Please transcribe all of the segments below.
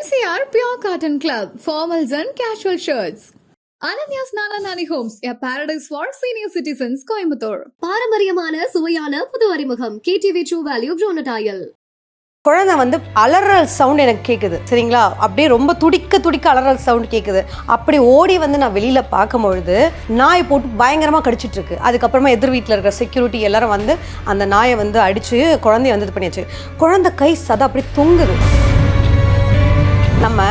MCR Pure Cotton Club, formals and casual shirts. Ananya's Nana Nani Homes, a paradise for senior citizens, Coimbatore. பாரம்பரியமான சுவையான புது அறிமுகம் KTV True Value Bronatile. குழந்தை வந்து அலறல் sound எனக்கு கேட்குது சரிங்களா, அப்படியே ரொம்ப துடிக்க அலறல் சவுண்ட் கேட்குது. அப்படி ஓடி வந்து நான் வெளியில் பார்க்கும்பொழுது நாய் போட்டு பயங்கரமாக கடிச்சிட்டு இருக்கு. அதுக்கப்புறமா எதிர் வீட்டில் இருக்கிற செக்யூரிட்டி எல்லாரும் வந்து அந்த நாயை வந்து அடித்து குழந்தைய வந்து இது பண்ணியாச்சு. குழந்தை கை சதை அப்படி தொங்குது. நம்ம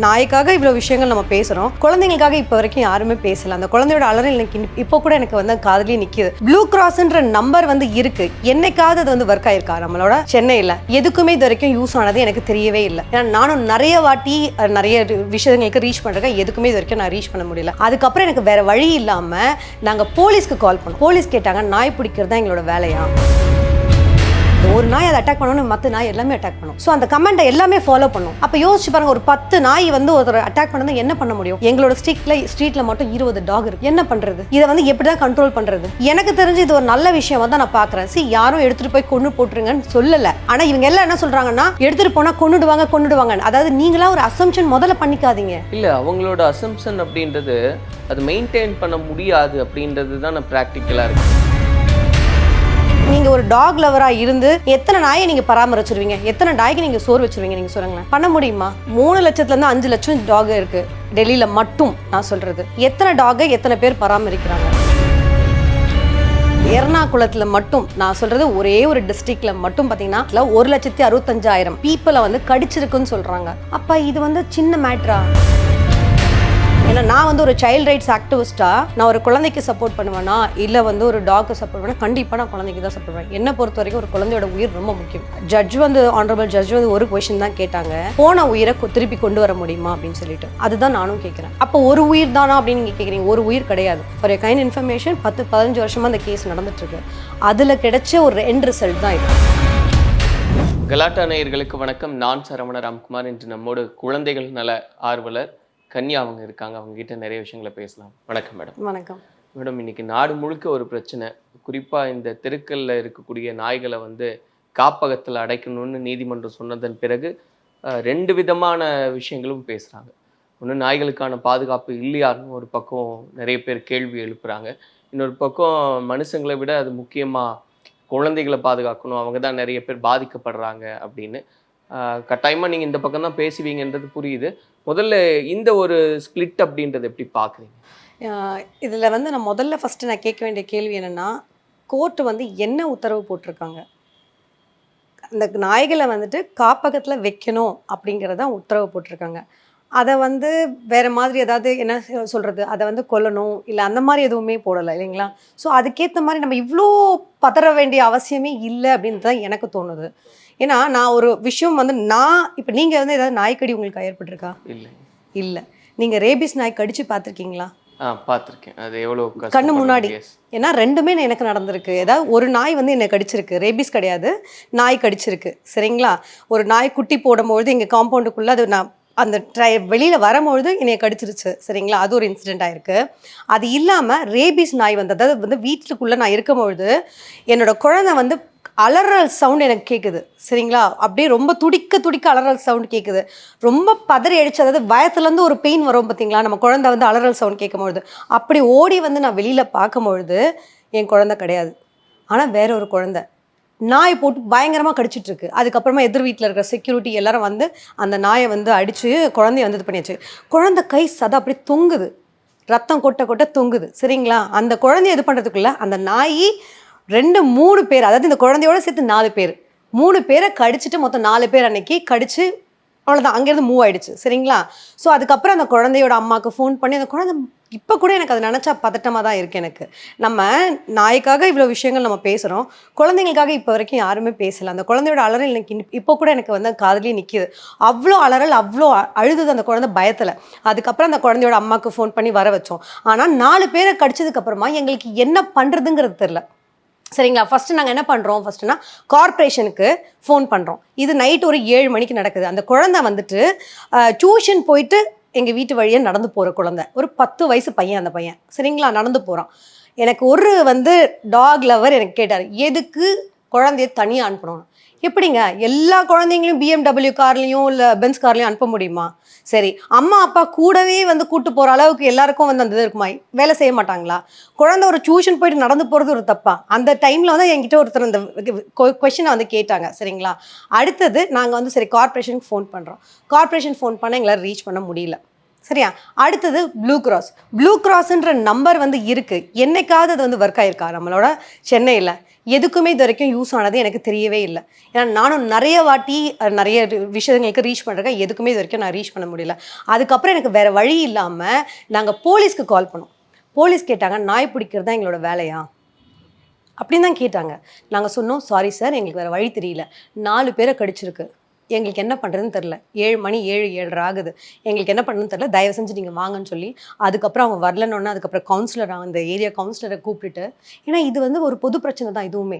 நாய்க்காக இவ்வளோ விஷயங்கள் நம்ம பேசுகிறோம், குழந்தைங்களுக்காக இப்போ வரைக்கும் யாருமே பேசலை. அந்த குழந்தையோட அலறல் எனக்கு இப்போ கூட எனக்கு வந்து காதுலேயே நிற்கிது. ப்ளூ கிராஸ்ன்ற நம்பர் வந்து இருக்கு, என்னைக்காவது அது வந்து ஒர்க் ஆயிருக்கா நம்மளோட சென்னையில்? எதுக்குமே இது வரைக்கும் யூஸ் ஆனது எனக்கு தெரியவே இல்லை. ஏன்னா நானும் நிறைய வாட்டி நிறைய விஷயங்களுக்கு ரீச் பண்ணுறேன், எதுக்குமே இது வரைக்கும் நான் ரீச் பண்ண முடியல. அதுக்கப்புறம் எனக்கு வேற வழி இல்லாமல் நாங்கள் போலீஸ்க்கு கால் பண்ணோம். போலீஸ் கேட்டாங்க, நாய் பிடிக்கிறது தான் எங்களோட வேலையா? ஒரு நாய் அதை அட்டாக் பண்ணணும், மற்ற நாய் எல்லாமே அட்டாக் பண்ணும். ஸோ அந்த கமெண்டை எல்லாமே ஃபாலோ பண்ணும். அப்போ யோசிச்சு பாருங்க, ஒரு 10 நாய் வந்து ஒருத்தர் அட்டாக் பண்ணது என்ன பண்ண முடியும்? எங்களோட ஸ்ட்ரீட்ல மட்டும் 20 டாக் இருக்கு. என்ன பண்றது? இதை வந்து எப்படி தான் கண்ட்ரோல் பண்றது? எனக்கு தெரிஞ்சு இது ஒரு நல்ல விஷயம் தான் நான் பாக்குறேன். யாரும் எடுத்துட்டு போய் கொண்டு போட்டுருங்கன்னு சொல்லல. ஆனா இவங்க எல்லாம் என்ன சொல்றாங்கன்னா, எடுத்துட்டு போனா கொண்டுடுவாங்க. அதாவது நீங்களா ஒரு அசம்ஷன் முதல்ல பண்ணிக்காதீங்க. இல்ல, அவங்களோட அசம்ஷன் அப்படின்றது அது மெயின்டைன் பண்ண முடியாது அப்படின்றது தான் நான் ப்ராக்டிக்கலா இருக்கு. நீங்க ஒரு டாக் லவரா இருந்து எத்தனை நாயை நீங்க பராமரிச்சிருவீங்க? எத்தனை நாய்க்கு நீங்க சோறு வச்சிருவீங்க? நீங்க சொல்லுங்களேன், பண்ண முடியுமா? 3 லட்சத்துல இருந்து 5 லட்சம் டாக் இருக்கு டெல்லியில மட்டும். நான் சொல்றது, எத்தனை டாகை எத்தனை பேர் பராமரிக்கிறாங்க? எர்ணாகுளத்துல மட்டும் நான் சொல்றது, ஒரே ஒரு டிஸ்ட்ரிக்ட்ல மட்டும் பாத்தீங்கன்னா 1,65,000 பீப்புளை வந்து கடிச்சிருக்குன்னு சொல்றாங்க. அப்ப இது வந்து சின்ன மேட்ரா? ஏன்னா நான் வந்து ஒரு சைல்ட் ரைட்ஸ் ஆக்டிவிஸ்டா நான் ஒரு குழந்தைக்கு சப்போர்ட் பண்ணுவேனா இல்லை வந்து ஒரு டாக்கு சப்போர்ட் பண்ணுவேன்? கண்டிப்பாக நான் குழந்தைக்கு தான் சப்போர்ட் பண்ணுவேன். என்னை பொறுத்த வரைக்கும் ஒரு குழந்தையோட உயிர் ரொம்ப முக்கியம். ஆனரபிள் ஜட்ஜ் வந்து ஒரு கொஸ்டின் தான் கேட்டாங்க, போன உயிரை திருப்பி கொண்டு வர முடியுமா அப்படின்னு சொல்லிட்டு. அதுதான் நானும் கேட்குறேன். அப்போ ஒரு உயிர் தானா அப்படின்னு நீங்கள் கேட்குறீங்க? ஒரு உயிர் கிடையாது. ஃபார் கைண்ட் இன்ஃபர்மேஷன் 10-15 வருஷமா அந்த கேஸ் நடந்துட்டு இருக்கு. அதில் கிடைச்ச ஒரு எண்ட் ரிசல்ட் தான் இது. கலாட்டா நேயர்களுக்கு வணக்கம். நான் சரவண ராம்குமார். இன்று நம்மோடு குழந்தைகள் நல ஆர்வலர் கன்யா அவங்க இருக்காங்க. அவங்க கிட்ட நிறைய விஷயங்களை பேசலாம். வணக்கம் மேடம். வணக்கம் மேடம். இன்னைக்கு நாடு முழுக்க ஒரு பிரச்சனை, குறிப்பாக இந்த தெருக்கல்ல இருக்கக்கூடிய நாய்களை வந்து காப்பகத்தில் அடைக்கணும்னு நீதிமன்றம் சொன்னதன் பிறகு 2 விதமான விஷயங்களும் பேசுகிறாங்க. ஒன்று, நாய்களுக்கான பாதுகாப்பு இல்லையான்னு ஒரு பக்கம் நிறைய பேர் கேள்வி எழுப்புறாங்க. இன்னொரு பக்கம் மனுஷங்களை விட அது முக்கியமாக குழந்தைகளை பாதுகாக்கணும், அவங்க தான் நிறைய பேர் பாதிக்கப்படுறாங்க அப்படின்னு. கட்டாயமாக நீங்கள் இந்த பக்கம் தான் பேசுவீங்கன்றது புரியுது. முதல்ல இந்த ஒரு ஸ்பிளிட் அப்படின்றது எப்படி பார்க்குறீங்க? இதில் வந்து நான் முதல்ல ஃபஸ்ட்டு நான் கேட்க வேண்டிய கேள்வி என்னென்னா, கோர்ட்டு வந்து என்ன உத்தரவு போட்டிருக்காங்க? அந்த நாய்களை வந்துட்டு காப்பகத்தில் வைக்கணும் அப்படிங்கிறத உத்தரவு போட்டிருக்காங்க. அதை வந்து வேறு மாதிரி ஏதாவது என்ன சொல்கிறது, அதை வந்து கொல்லணும் இல்லை அந்த மாதிரி எதுவுமே போடலை இல்லைங்களா? ஸோ அதுக்கேற்ற மாதிரி நம்ம இவ்வளோ பதற வேண்டிய அவசியமே இல்லை அப்படின்னு தான் எனக்கு தோணுது. ஏன்னா நான் ஒரு விஷயம் வந்து இப்போ நீங்கள் வந்து ஏதாவது நாய்க்கடி உங்களுக்கு ஏற்பட்டிருக்கா? இல்லை. நீங்கள் ரேபிஸ் நாய் கடிச்சு பார்த்துருக்கீங்களா? பார்த்துருக்கேன். அது எவ்வளோ கண்ணு முன்னாடி. ஏன்னா 2மே எனக்கு நடந்திருக்கு. ஏதாவது ஒரு நாய் வந்து என்னை கடிச்சிருக்கு, ரேபிஸ் கிடையாது, நாய் கடிச்சிருக்கு சரிங்களா? ஒரு நாய் குட்டி போடும்பொழுது எங்கள் காம்பவுண்டுக்குள்ளே அது நான் அந்த வெளியில் வரும்பொழுது என்னை கடிச்சிருச்சு சரிங்களா? அது ஒரு இன்சிடென்ட் ஆயிருக்கு. அது இல்லாமல் ரேபிஸ் நாய் வந்து, அதாவது வந்து வீட்டுக்குள்ளே நான் இருக்கும்பொழுது என்னோட குழந்தை வந்து அலறல் சவுண்ட் எனக்கு கேட்குது சரிங்களா, அப்படியே ரொம்ப துடிக்க அலறல் சவுண்ட் கேட்குது. ரொம்ப பதறி அடிச்சு, அதாவது பயத்துலேருந்து ஒரு பெயின் வரும் பார்த்தீங்களா நம்ம குழந்தை வந்து அலறல் சவுண்ட் கேட்கும்பொழுது. அப்படி ஓடி வந்து நான் வெளியில் பார்க்கும்பொழுது என் குழந்தை கிடையாது, ஆனால் வேற ஒரு குழந்தை நாய் போட்டு பயங்கரமாக கடிச்சிட்டு இருக்கு. அதுக்கப்புறமா எதிர் வீட்டில் இருக்கிற செக்யூரிட்டி எல்லாரும் வந்து அந்த நாயை வந்து அடித்து குழந்தைய வந்து இது பண்ணியாச்சு. குழந்தை கை சதை அப்படி தொங்குது, ரத்தம் கொட்ட தொங்குது சரிங்களா? அந்த குழந்தைய இது பண்ணுறதுக்குள்ள அந்த நாய் 2-3 பேர், அதாவது இந்த குழந்தையோட சேர்த்து 4 பேர், 3 பேரை கடிச்சிட்டு மொத்தம் 4 பேர் அன்னைக்கு கடிச்சு அவ்வளோதான், அங்கேருந்து மூவ் ஆயிடுச்சு சரிங்களா? ஸோ அதுக்கப்புறம் அந்த குழந்தையோட அம்மாவுக்கு ஃபோன் பண்ணி, அந்த குழந்தை இப்போ கூட எனக்கு அதை நினச்சா பதட்டமாக தான் இருக்குது எனக்கு. நம்ம நாய்க்காக இவ்வளோ விஷயங்கள் நம்ம பேசுகிறோம், குழந்தைங்களுக்காக இப்போ வரைக்கும் யாருமே பேசலை. அந்த குழந்தையோட அலறல் எனக்கு இப்போ கூட எனக்கு வந்து காதுலேயே நிற்கிது. அவ்வளோ அலறல், அவ்வளோ அழுதுது அந்த குழந்தை பயத்தில். அதுக்கப்புறம் அந்த குழந்தையோட அம்மாவுக்கு ஃபோன் பண்ணி வர வச்சோம். ஆனால் 4 பேரை கடிச்சதுக்கப்புறமா எங்களுக்கு என்ன பண்ணுறதுங்கிறது தெரில சரிங்களா? ஃபஸ்ட்டு நாங்கள் என்ன பண்ணுறோம், ஃபஸ்ட்டுனா கார்ப்பரேஷனுக்கு ஃபோன் பண்ணுறோம். இது நைட்டு ஒரு 7 மணிக்கு நடக்குது. அந்த குழந்தை வந்துட்டு டியூஷன் போயிட்டு எங்கள் வீட்டு வழியாக நடந்து போகிற குழந்தை, ஒரு 10 வயசு பையன். அந்த பையன் சரிங்களா நடந்து போகிறான். எனக்கு ஒரு வந்து டாக் லவர் எனக்கு கேட்டார், எதுக்கு குழந்தைய தனியாக அனுப்பணும்? எப்படிங்க எல்லா குழந்தைங்களையும் BMW கார்லையும் இல்லை பென்ஸ் கார்லையும் அனுப்ப முடியுமா? சரி, அம்மா அப்பா கூடவே வந்து கூட்டு போகிற அளவுக்கு எல்லாருக்கும் வந்து அந்த இது இருக்குமா? வேலை செய்ய மாட்டாங்களா? குழந்தை ஒரு டியூஷன் போயிட்டு நடந்து போகிறது ஒரு தப்பா? அந்த டைமில் வந்து என்கிட்ட ஒருத்தர் அந்த கொஷினை வந்து கேட்டாங்க. சரிங்களா, அடுத்தது நாங்கள் வந்து சரி கார்பரேஷனுக்கு ஃபோன் பண்ணுறோம். கார்பரேஷன் ஃபோன் பண்ண எங்களால் ரீச் பண்ண முடியல. சரியா, அடுத்தது ப்ளூ கிராஸ்ன்ற நம்பர் வந்து இருக்குது. என்னைக்காவது அது வந்து ஒர்க் ஆயிருக்கா நம்மளோட சென்னையில்? எதுக்குமே இது வரைக்கும் யூஸ் ஆனது எனக்கு தெரியவே இல்லை. ஏன்னா நானும் நிறைய வாட்டி நிறைய விஷயங்களுக்கு ரீச் பண்ணுறேன், எதுக்குமே இது வரைக்கும் நான் ரீச் பண்ண முடியல. அதுக்கப்புறம் எனக்கு வேறு வழி இல்லாமல் நாங்கள் போலீஸ்க்கு கால் பண்ணோம். போலீஸ் கேட்டாங்க, நாய் பிடிக்கிறது தான் எங்களோட வேலையா அப்படின்னு தான் கேட்டாங்க. நாங்கள் சொன்னோம், சாரி சார், எங்களுக்கு வேறு வழி தெரியல, 4 பேரை கடிச்சிருக்கு, எங்களுக்கு என்ன பண்ணுறதுன்னு தெரில, 7 மணி 7:30 ஆகுது, எங்களுக்கு என்ன பண்ணுறதுன்னு தெரில, தயவு செஞ்சு நீங்கள் வாங்கன்னு சொல்லி அதுக்கப்புறம் அவங்க வரலன்னொன்னே அதுக்கப்புறம் கவுன்சிலர், அந்த ஏரியா கவுன்சிலரை கூப்பிட்டுட்டு, ஏன்னா இது வந்து ஒரு பொது பிரச்சனை தான். இதுவுமே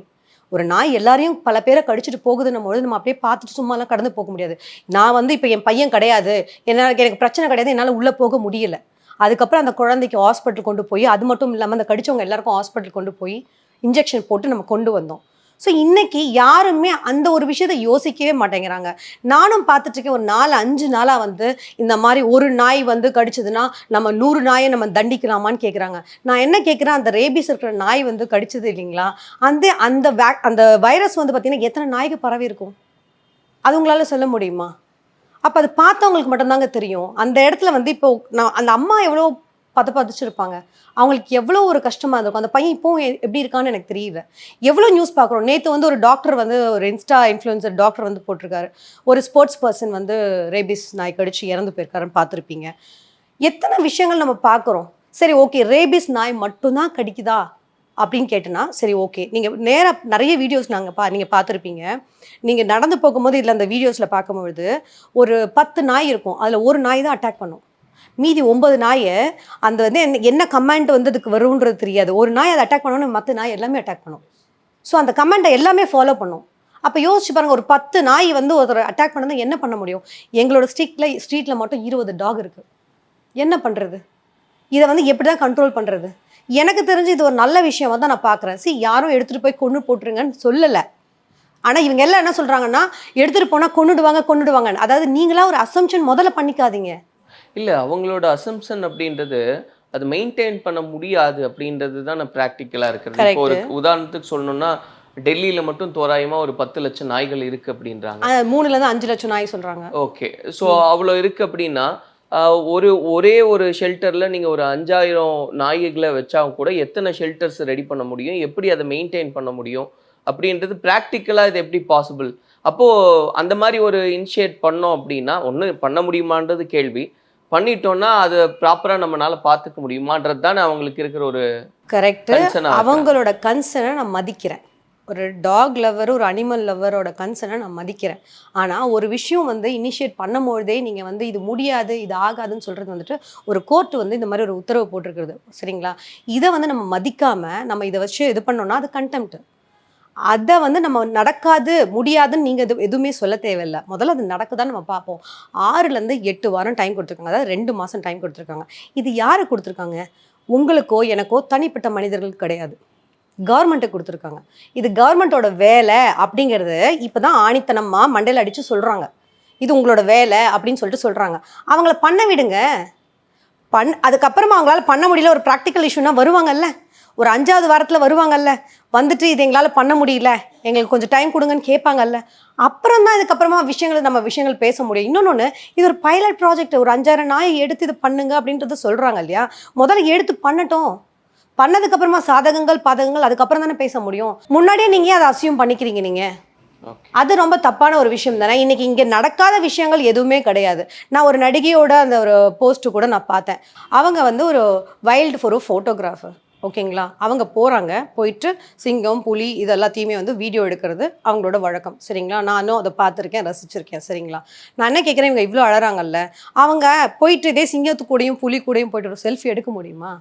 ஒரு நாய் எல்லாரையும் பல பேரை கடிச்சிட்டு போகுதுன்னும் போது நம்ம அப்படியே பார்த்துட்டு சும்மாலாம் கடந்து போக முடியாது. நான் வந்து இப்போ என் பையன் கிடையாது, எனக்கு பிரச்சனை கிடையாது, என்னால் உள்ளே போக முடியல. அதுக்கப்புறம் அந்த குழந்தைக்கு ஹாஸ்பிட்டல் கொண்டு போய், அது மட்டும் இல்லாமல் அந்த கடிச்சவங்க எல்லாருக்கும் ஹாஸ்பிட்டல் கொண்டு போய் இன்ஜெக்ஷன் போட்டு நம்ம கொண்டு வந்தோம். ஸோ இன்னைக்கு யாருமே அந்த ஒரு விஷயத்தை யோசிக்கவே மாட்டேங்கிறாங்க. நானும் பார்த்துட்ருக்கேன், ஒரு 4-5 நாளாக வந்து இந்த மாதிரி ஒரு நாய் வந்து கடிச்சதுன்னா நம்ம 100 நாயை நம்ம தண்டிக்கலாமான்னு கேட்குறாங்க. நான் என்ன கேட்குறேன், அந்த ரேபிஸ் இருக்கிற நாய் வந்து கடிச்சது இல்லைங்களா, அந்த வைரஸ் வந்து பார்த்திங்கன்னா எத்தனை நாய்க்கு பரவி இருக்கும் அது உங்களால் சொல்ல முடியுமா? அப்போ அது பார்த்தவங்களுக்கு மட்டும்தாங்க தெரியும். அந்த இடத்துல வந்து இப்போ நான் அந்த அம்மா எவ்வளோ பதிச்சிருப்பாங்க, அவங்களுக்கு எவ்வளோ ஒரு கஷ்டமாக இருக்கும். அந்த பையன் இப்போவும் எப்படி இருக்கான்னு எனக்கு தெரியல. எவ்வளோ நியூஸ் பார்க்குறோம். நேற்று வந்து ஒரு டாக்டர் வந்து ஒரு இன்ஸ்டா இன்ஃப்ளூயன்சர் டாக்டர் வந்து போட்டிருக்காரு, ஒரு ஸ்போர்ட்ஸ் பர்சன் வந்து ரேபிஸ் நாய் கடிச்சு இறந்து போயிருக்காருன்னு பார்த்துருப்பீங்க. எத்தனை விஷயங்கள் நம்ம பார்க்குறோம். சரி ஓகே, ரேபிஸ் நாய் மட்டும்தான் கடிக்குதா அப்படின்னு கேட்டேன்னா சரி ஓகே, நீங்கள் நேராக நிறைய வீடியோஸ் நீங்கள் பார்த்துருப்பீங்க. நீங்கள் நடந்து போகும்போது இதில் அந்த வீடியோஸில் பார்க்கும்பொழுது ஒரு 10 நாய் இருக்கும், அதில் ஒரு நாய் தான் அட்டாக் பண்ணும். மீதி 9 நாயை அந்த வந்து என்ன கமெண்ட் வந்து அதுக்கு வரும்ன்றது தெரியாது. ஒரு நாய் அதை அட்டாக் பண்ணணும், மற்ற நாய் எல்லாமே அட்டாக் பண்ணும். ஸோ அந்த கமெண்ட்டை எல்லாமே ஃபாலோ பண்ணும். அப்போ யோசிச்சு பாருங்கள், ஒரு 10 நாய் வந்து ஒருத்தர் அட்டாக் பண்ணது என்ன பண்ண முடியும்? எங்களோட ஸ்ட்ரீட்டில் மட்டும் 20 டாக் இருக்குது. என்ன பண்ணுறது? இதை வந்து எப்படி தான் கண்ட்ரோல் பண்ணுறது? எனக்கு தெரிஞ்சு இது ஒரு நல்ல விஷயமாக தான் நான் பார்க்குறேன். யாரும் எடுத்துகிட்டு போய் கொண்டு போட்டுருங்கன்னு சொல்லலை. ஆனால் இவங்க எல்லாம் என்ன சொல்கிறாங்கன்னா, எடுத்துகிட்டு போனால் கொண்டுடுவாங்க. அதாவது நீங்களாம் ஒரு அசம்ஷன் முதல்ல பண்ணிக்காதீங்க. இல்லை, அவங்களோட அசம்ஷன் அப்படின்றது அது மெயின்டைன் பண்ண முடியாது அப்படின்றது தான் ப்ராக்டிக்கலாக இருக்கிறது. இப்போ ஒரு உதாரணத்துக்கு சொல்லணும்னா, டெல்லியில் மட்டும் தோராயமாக ஒரு 10 லட்சம் நாய்கள் இருக்குது அப்படின்றாங்க. 3லேருந்து 5 லட்சம் நாய் சொல்கிறாங்க. ஓகே, ஸோ அவ்வளோ இருக்குது அப்படின்னா ஒரே ஒரு ஷெல்டரில் நீங்கள் ஒரு 5000 நாய்களை வச்சா கூட எத்தனை ஷெல்டர்ஸ் ரெடி பண்ண முடியும், எப்படி அதை மெயின்டைன் பண்ண முடியும் அப்படின்றது ப்ராக்டிக்கலாக இது எப்படி பாசிபிள்? அப்போது அந்த மாதிரி ஒரு இனிஷியேட் பண்ணோம் அப்படின்னா, ஒன்று பண்ண முடியுமான்றது கேள்வி, பண்ணிட்டோம்னா அது ப்ராப்பராக நம்மளால பார்த்துக்க முடியுமான்றது தானே அவங்களுக்கு இருக்கிற ஒரு கரெக்டு. அவங்களோட கன்சர்னை நான் மதிக்கிறேன். ஒரு டாக் லவர், ஒரு அனிமல் லவரோட கன்சர்னை நான் மதிக்கிறேன். ஆனால் ஒரு விஷயம் வந்து இனிஷியேட் பண்ணும்போதே நீங்கள் வந்து இது முடியாது, இது ஆகாதுன்னு சொல்கிறது வந்துட்டு ஒரு கோர்ட்டு வந்து இந்த மாதிரி ஒரு உத்தரவு போட்டிருக்கிறது. சரிங்களா, இதை வந்து நம்ம மதிக்காமல் நம்ம இதை வச்சு இது பண்ணோம்னா அது கண்டெம்ட். அதை வந்து நம்ம நடக்காது முடியாதுன்னு நீங்கள் எதுவுமே சொல்ல தேவையில்லை. முதல்ல அது நடக்குதான்னு நம்ம பார்ப்போம். 6லேருந்து 8 வாரம் டைம் கொடுத்துருக்காங்க, அதாவது 2 மாதம் டைம் கொடுத்துருக்காங்க. இது யாரை கொடுத்துருக்காங்க? உங்களுக்கோ எனக்கோ தனிப்பட்ட மனிதர்களுக்கு கிடையாது, கவர்மெண்ட்டுக்கு கொடுத்துருக்காங்க. இது கவர்மெண்ட்டோட வேலை அப்படிங்கிறது இப்போ தான் ஆணித்தனமாக மண்டையில் அடித்து சொல்கிறாங்க. இது உங்களோட வேலை அப்படின்னு சொல்லிட்டு சொல்கிறாங்க. அவங்கள பண்ண விடுங்க. அதுக்கப்புறமா அவங்களால பண்ண முடியல, ஒரு ப்ராக்டிக்கல் இஷ்யூனா வருவாங்கல்ல, ஒரு 5வது வாரத்தில் வருவாங்கல்ல, வந்துட்டு இது எங்களால் பண்ண முடியல, எங்களுக்கு கொஞ்சம் டைம் கொடுங்கன்னு கேட்பாங்கல்ல. அப்புறம் தான் இதுக்கப்புறமா விஷயங்கள் பேச முடியும். இன்னொன்று, இது ஒரு பைலட் ப்ராஜெக்ட், ஒரு 5,000 நாயை எடுத்து இது பண்ணுங்க அப்படின்றத சொல்கிறாங்க இல்லையா. முதல்ல எடுத்து பண்ணட்டும், பண்ணதுக்கப்புறமா சாதகங்கள் பாதகங்கள் அதுக்கப்புறம் தானே பேச முடியும். முன்னாடியே நீங்கள் அதை அசியூம் பண்ணிக்கிறீங்க. நீங்கள் அது ரொம்ப தப்பான ஒரு விஷயம் தானே. இன்னைக்கு இங்கே நடக்காத விஷயங்கள் எதுவுமே கிடையாது. நான் ஒரு நடிகையோட அந்த ஒரு போஸ்ட்டு கூட நான் பார்த்தேன். அவங்க வந்து ஒரு வைல்டு ஃபார் ஃபோட்டோகிராஃபர், ஓகேங்களா. அவங்க போயிட்டு சிங்கம், புலி இது எல்லாத்தையுமே வந்து வீடியோ எடுக்கிறது அவங்களோட வழக்கம். சரிங்களா, நானும் அதை பார்த்துருக்கேன், ரசிச்சிருக்கேன். சரிங்களா, நான் என்ன கேட்குறேன், இவங்க இவ்வளோ அழறாங்கல்ல, அவங்க போயிட்டு இதே சிங்கத்து கூடயும் புலி கூடயும் போயிட்டு ஒரு செல்ஃபி எடுக்க முடியுமா?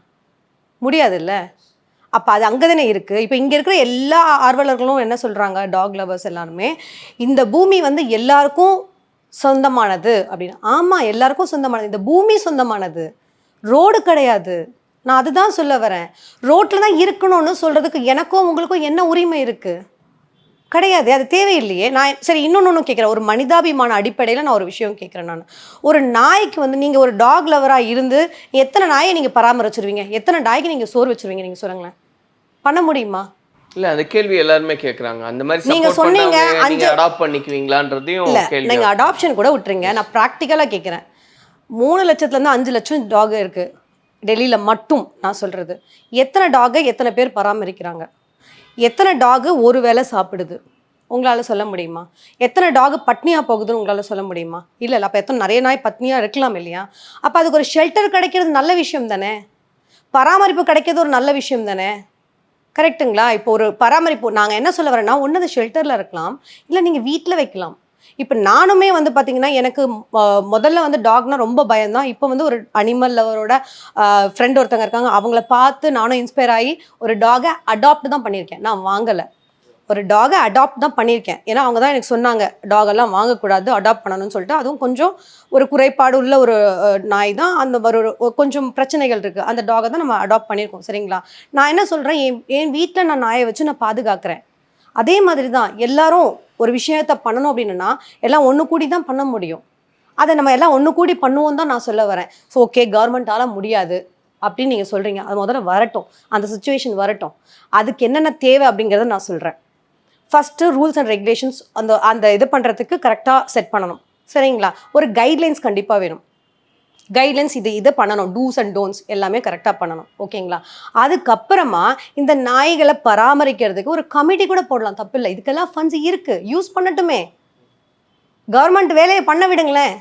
முடியாதுல்ல. அப்போ அது அங்கே தானே இருக்குது. இப்போ இங்கே இருக்கிற எல்லா ஆர்வலர்களும் என்ன சொல்கிறாங்க, டாக் லவர்ஸ் எல்லாருமே, இந்த பூமி வந்து எல்லாருக்கும் சொந்தமானது அப்படின்னு. ஆமாம், எல்லாருக்கும் சொந்தமானது. இந்த பூமி சொந்தமானது, ரோடு கிடையாது. நான் அதுதான் சொல்ல வரேன். ரோட்டில் தான் இருக்கணும்னு சொல்கிறதுக்கு எனக்கும் உங்களுக்கும் என்ன உரிமை இருக்குது? கிடையாது, அது தேவையில்லையே. நான் சரி இன்னொன்று கேட்குறேன், ஒரு மனிதாபிமான அடிப்படையில் நான் ஒரு விஷயம் கேட்குறேன். நான் ஒரு நாய்க்கு வந்து நீங்கள் ஒரு டாக் லவராக இருந்து எத்தனை நாயை நீங்கள் பராமரிச்சிருவீங்க? எத்தனை நாய்க்கு நீங்கள் சோறு வச்சுருவீங்க? நீங்கள் சொல்லுங்களேன், பண்ண முடியுமா? இல்ல அந்த கேள்வி எல்லாருமே கேக்குறாங்க. அந்த மாதிரி நீங்க சப்போர்ட் சொன்னீங்க, பண்ணாங்க, நீங்க 5 அடாப்ட் பண்ணிக்குவீங்களான்றதையும் இல்லை, கேள்வி. நீங்கள் அடாப்ஷன் கூட விட்டுருங்க, நான் ப்ராக்டிக்கலாக கேட்குறேன். 3 லட்சத்துலேருந்து 5 லட்சம் டாக் இருக்குது டெல்லியில் மட்டும். நான் சொல்கிறது, எத்தனை டாகை எத்தனை பேர் பராமரிக்கிறாங்க? எத்தனை டாகு ஒரு வேளை சாப்பிடுது உங்களால் சொல்ல முடியுமா? எத்தனை டாகு பட்னியாக போகுதுன்னு உங்களால் சொல்ல முடியுமா? இல்லை இல்லை, அப்போ எத்தனை நிறைய நாய் பட்னியாக இருக்கலாம் இல்லையா? அப்போ அதுக்கு ஒரு ஷெல்டர் கிடைக்கிறது நல்ல விஷயம் தானே, பராமரிப்பு கிடைக்கிறது ஒரு நல்ல விஷயம் தானே, கரெக்டுங்களா? இப்போ ஒரு பராமரிப்பு நாங்கள் என்ன சொல்ல வரேன்னா, ஒன்று அது ஷெல்டரில் இருக்கலாம், இல்லை நீங்கள் வீட்டில் வைக்கலாம். இப்போ நானுமே வந்து பார்த்தீங்கன்னா, எனக்கு முதல்ல வந்து டாக்னா ரொம்ப பயம்தான். இப்போ வந்து ஒரு அனிமல் லவரோட ஃப்ரெண்ட் ஒருத்தங்க இருக்காங்க, அவங்கள பார்த்து நானும் இன்ஸ்பயர் ஆகி ஒரு டாகை அடாப்ட் தான் பண்ணியிருக்கேன். நான் வாங்கலை, ஒரு டாகை அடாப்ட் தான் பண்ணியிருக்கேன். ஏன்னா அவங்க தான் எனக்கு சொன்னாங்க, டாகெல்லாம் வாங்கக்கூடாது, அடாப்ட் பண்ணணும்னு சொல்லிட்டு. அதுவும் கொஞ்சம் ஒரு குறைபாடு உள்ள ஒரு நாய் தான், அந்த கொஞ்சம் பிரச்சனைகள் இருக்குது, அந்த டாகை தான் நம்ம அடாப்ட் பண்ணியிருக்கோம். சரிங்களா? நான் என்ன சொல்கிறேன், என் வீட்டில் நான் நாயை வச்சு நான் பாதுகாக்கிறேன். அதே மாதிரி தான் எல்லாரும் ஒரு விஷயத்த பண்ணணும் அப்படின்னா எல்லாம் ஒன்று கூடி தான் பண்ண முடியும். அதை நம்ம எல்லாம் ஒன்று கூடி பண்ணுவோம் தான் நான் சொல்ல வரேன். ஸோ ஓகே, கவர்மெண்ட்டால் முடியாது அப்படின்னு நீங்கள் சொல்கிறீங்க, அது முதல்ல வரட்டும், அந்த சுச்சுவேஷன் வரட்டும், அதுக்கு என்னென்ன தேவை அப்படிங்கிறத நான் சொல்கிறேன். ஃபஸ்ட்டு ரூல்ஸ் அண்ட் ரெகுலேஷன்ஸ் அந்த இது பண்ணுறதுக்கு கரெக்டாக செட் பண்ணணும். சரிங்களா? ஒரு கைட்லைன்ஸ் கண்டிப்பாக வேணும். கைட்லைன்ஸ் இதை பண்ணணும், டூஸ் அண்ட் டோன்ட்ஸ் எல்லாமே கரெக்டாக பண்ணணும். ஓகேங்களா? அதுக்கப்புறமா இந்த நாய்களை பராமரிக்கிறதுக்கு ஒரு கமிட்டி கூட போடலாம், தப்பு இல்லை. இதுக்கெல்லாம் ஃபண்ட்ஸ் இருக்குது, யூஸ் பண்ணட்டுமே. கவர்மெண்ட் வேலையை பண்ண விடுங்களேன்.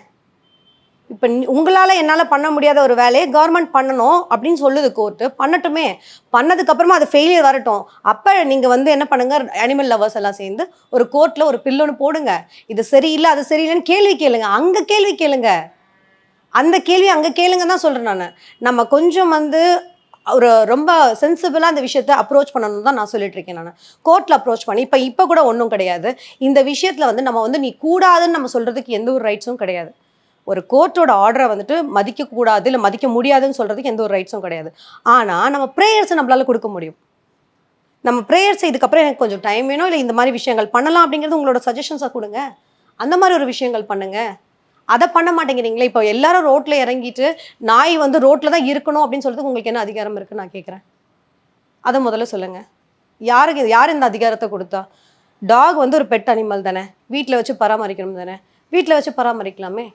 இப்போ உங்களால் என்னால் பண்ண முடியாத ஒரு வேலையை கவர்மெண்ட் பண்ணணும் அப்படின்னு சொல்லுது கோர்ட்டு, பண்ணட்டுமே. பண்ணதுக்கப்புறமா அது ஃபெயிலியர் வரட்டும். அப்போ நீங்கள் வந்து என்ன பண்ணுங்கள், அனிமல் லவர்ஸ் எல்லாம் சேர்ந்து ஒரு கோர்ட்டில் ஒரு பில்லொன்று போடுங்க, இது சரியில்லை அது சரியில்லைன்னு கேள்வி கேளுங்க. அங்கே கேள்வி கேளுங்க, அந்த கேள்வி அங்கே கேளுங்க தான் சொல்கிறேன் நான். நம்ம கொஞ்சம் வந்து ஒரு ரொம்ப சென்சிபிளாக அந்த விஷயத்தை அப்ரோச் பண்ணணும் தான் நான் சொல்லிட்டு இருக்கேன். நான் கோர்ட்டில் அப்ரோச் பண்ணி இப்போ கூட ஒன்றும் கிடையாது. இந்த விஷயத்தில் வந்து நம்ம வந்து நீ கூடாதுன்னு நம்ம சொல்கிறதுக்கு எந்த ஒரு ரைட்ஸும் கிடையாது. ஒரு கோர்ட்டோட ஆர்டரை வந்துட்டு மதிக்கக்கூடாது இல்லை மதிக்க முடியாதுன்னு சொல்கிறதுக்கு எந்த ஒரு ரைட்ஸும் கிடையாது. ஆனால் நம்ம ப்ரேயர்ஸை நம்மளால் கொடுக்க முடியும். நம்ம ப்ரேயர்ஸை இதுக்கப்புறம் எனக்கு கொஞ்சம் டைம் வேணும், இல்லை இந்த மாதிரி விஷயங்கள் பண்ணலாம் அப்படிங்கிறது உங்களோட சஜஷன்ஸாக கொடுங்க. அந்த மாதிரி ஒரு விஷயங்கள் பண்ணுங்கள். அதை பண்ண மாட்டேங்கிறீங்களே. இப்போ எல்லாரும் ரோட்டில் இறங்கிட்டு நாய் வந்து ரோட்டில் தான் இருக்கணும் அப்படின்னு சொல்கிறதுக்கு உங்களுக்கு என்ன அதிகாரம் இருக்குன்னு நான் கேட்குறேன். அதை முதல்ல சொல்லுங்கள். யார் இந்த அதிகாரத்தை கொடுத்தா? டாக் வந்து ஒரு பெட் அனிமல் தானே, வீட்டில் வச்சு பராமரிக்கணும் தானே, வீட்டில் வச்சு பராமரிக்கலாமே.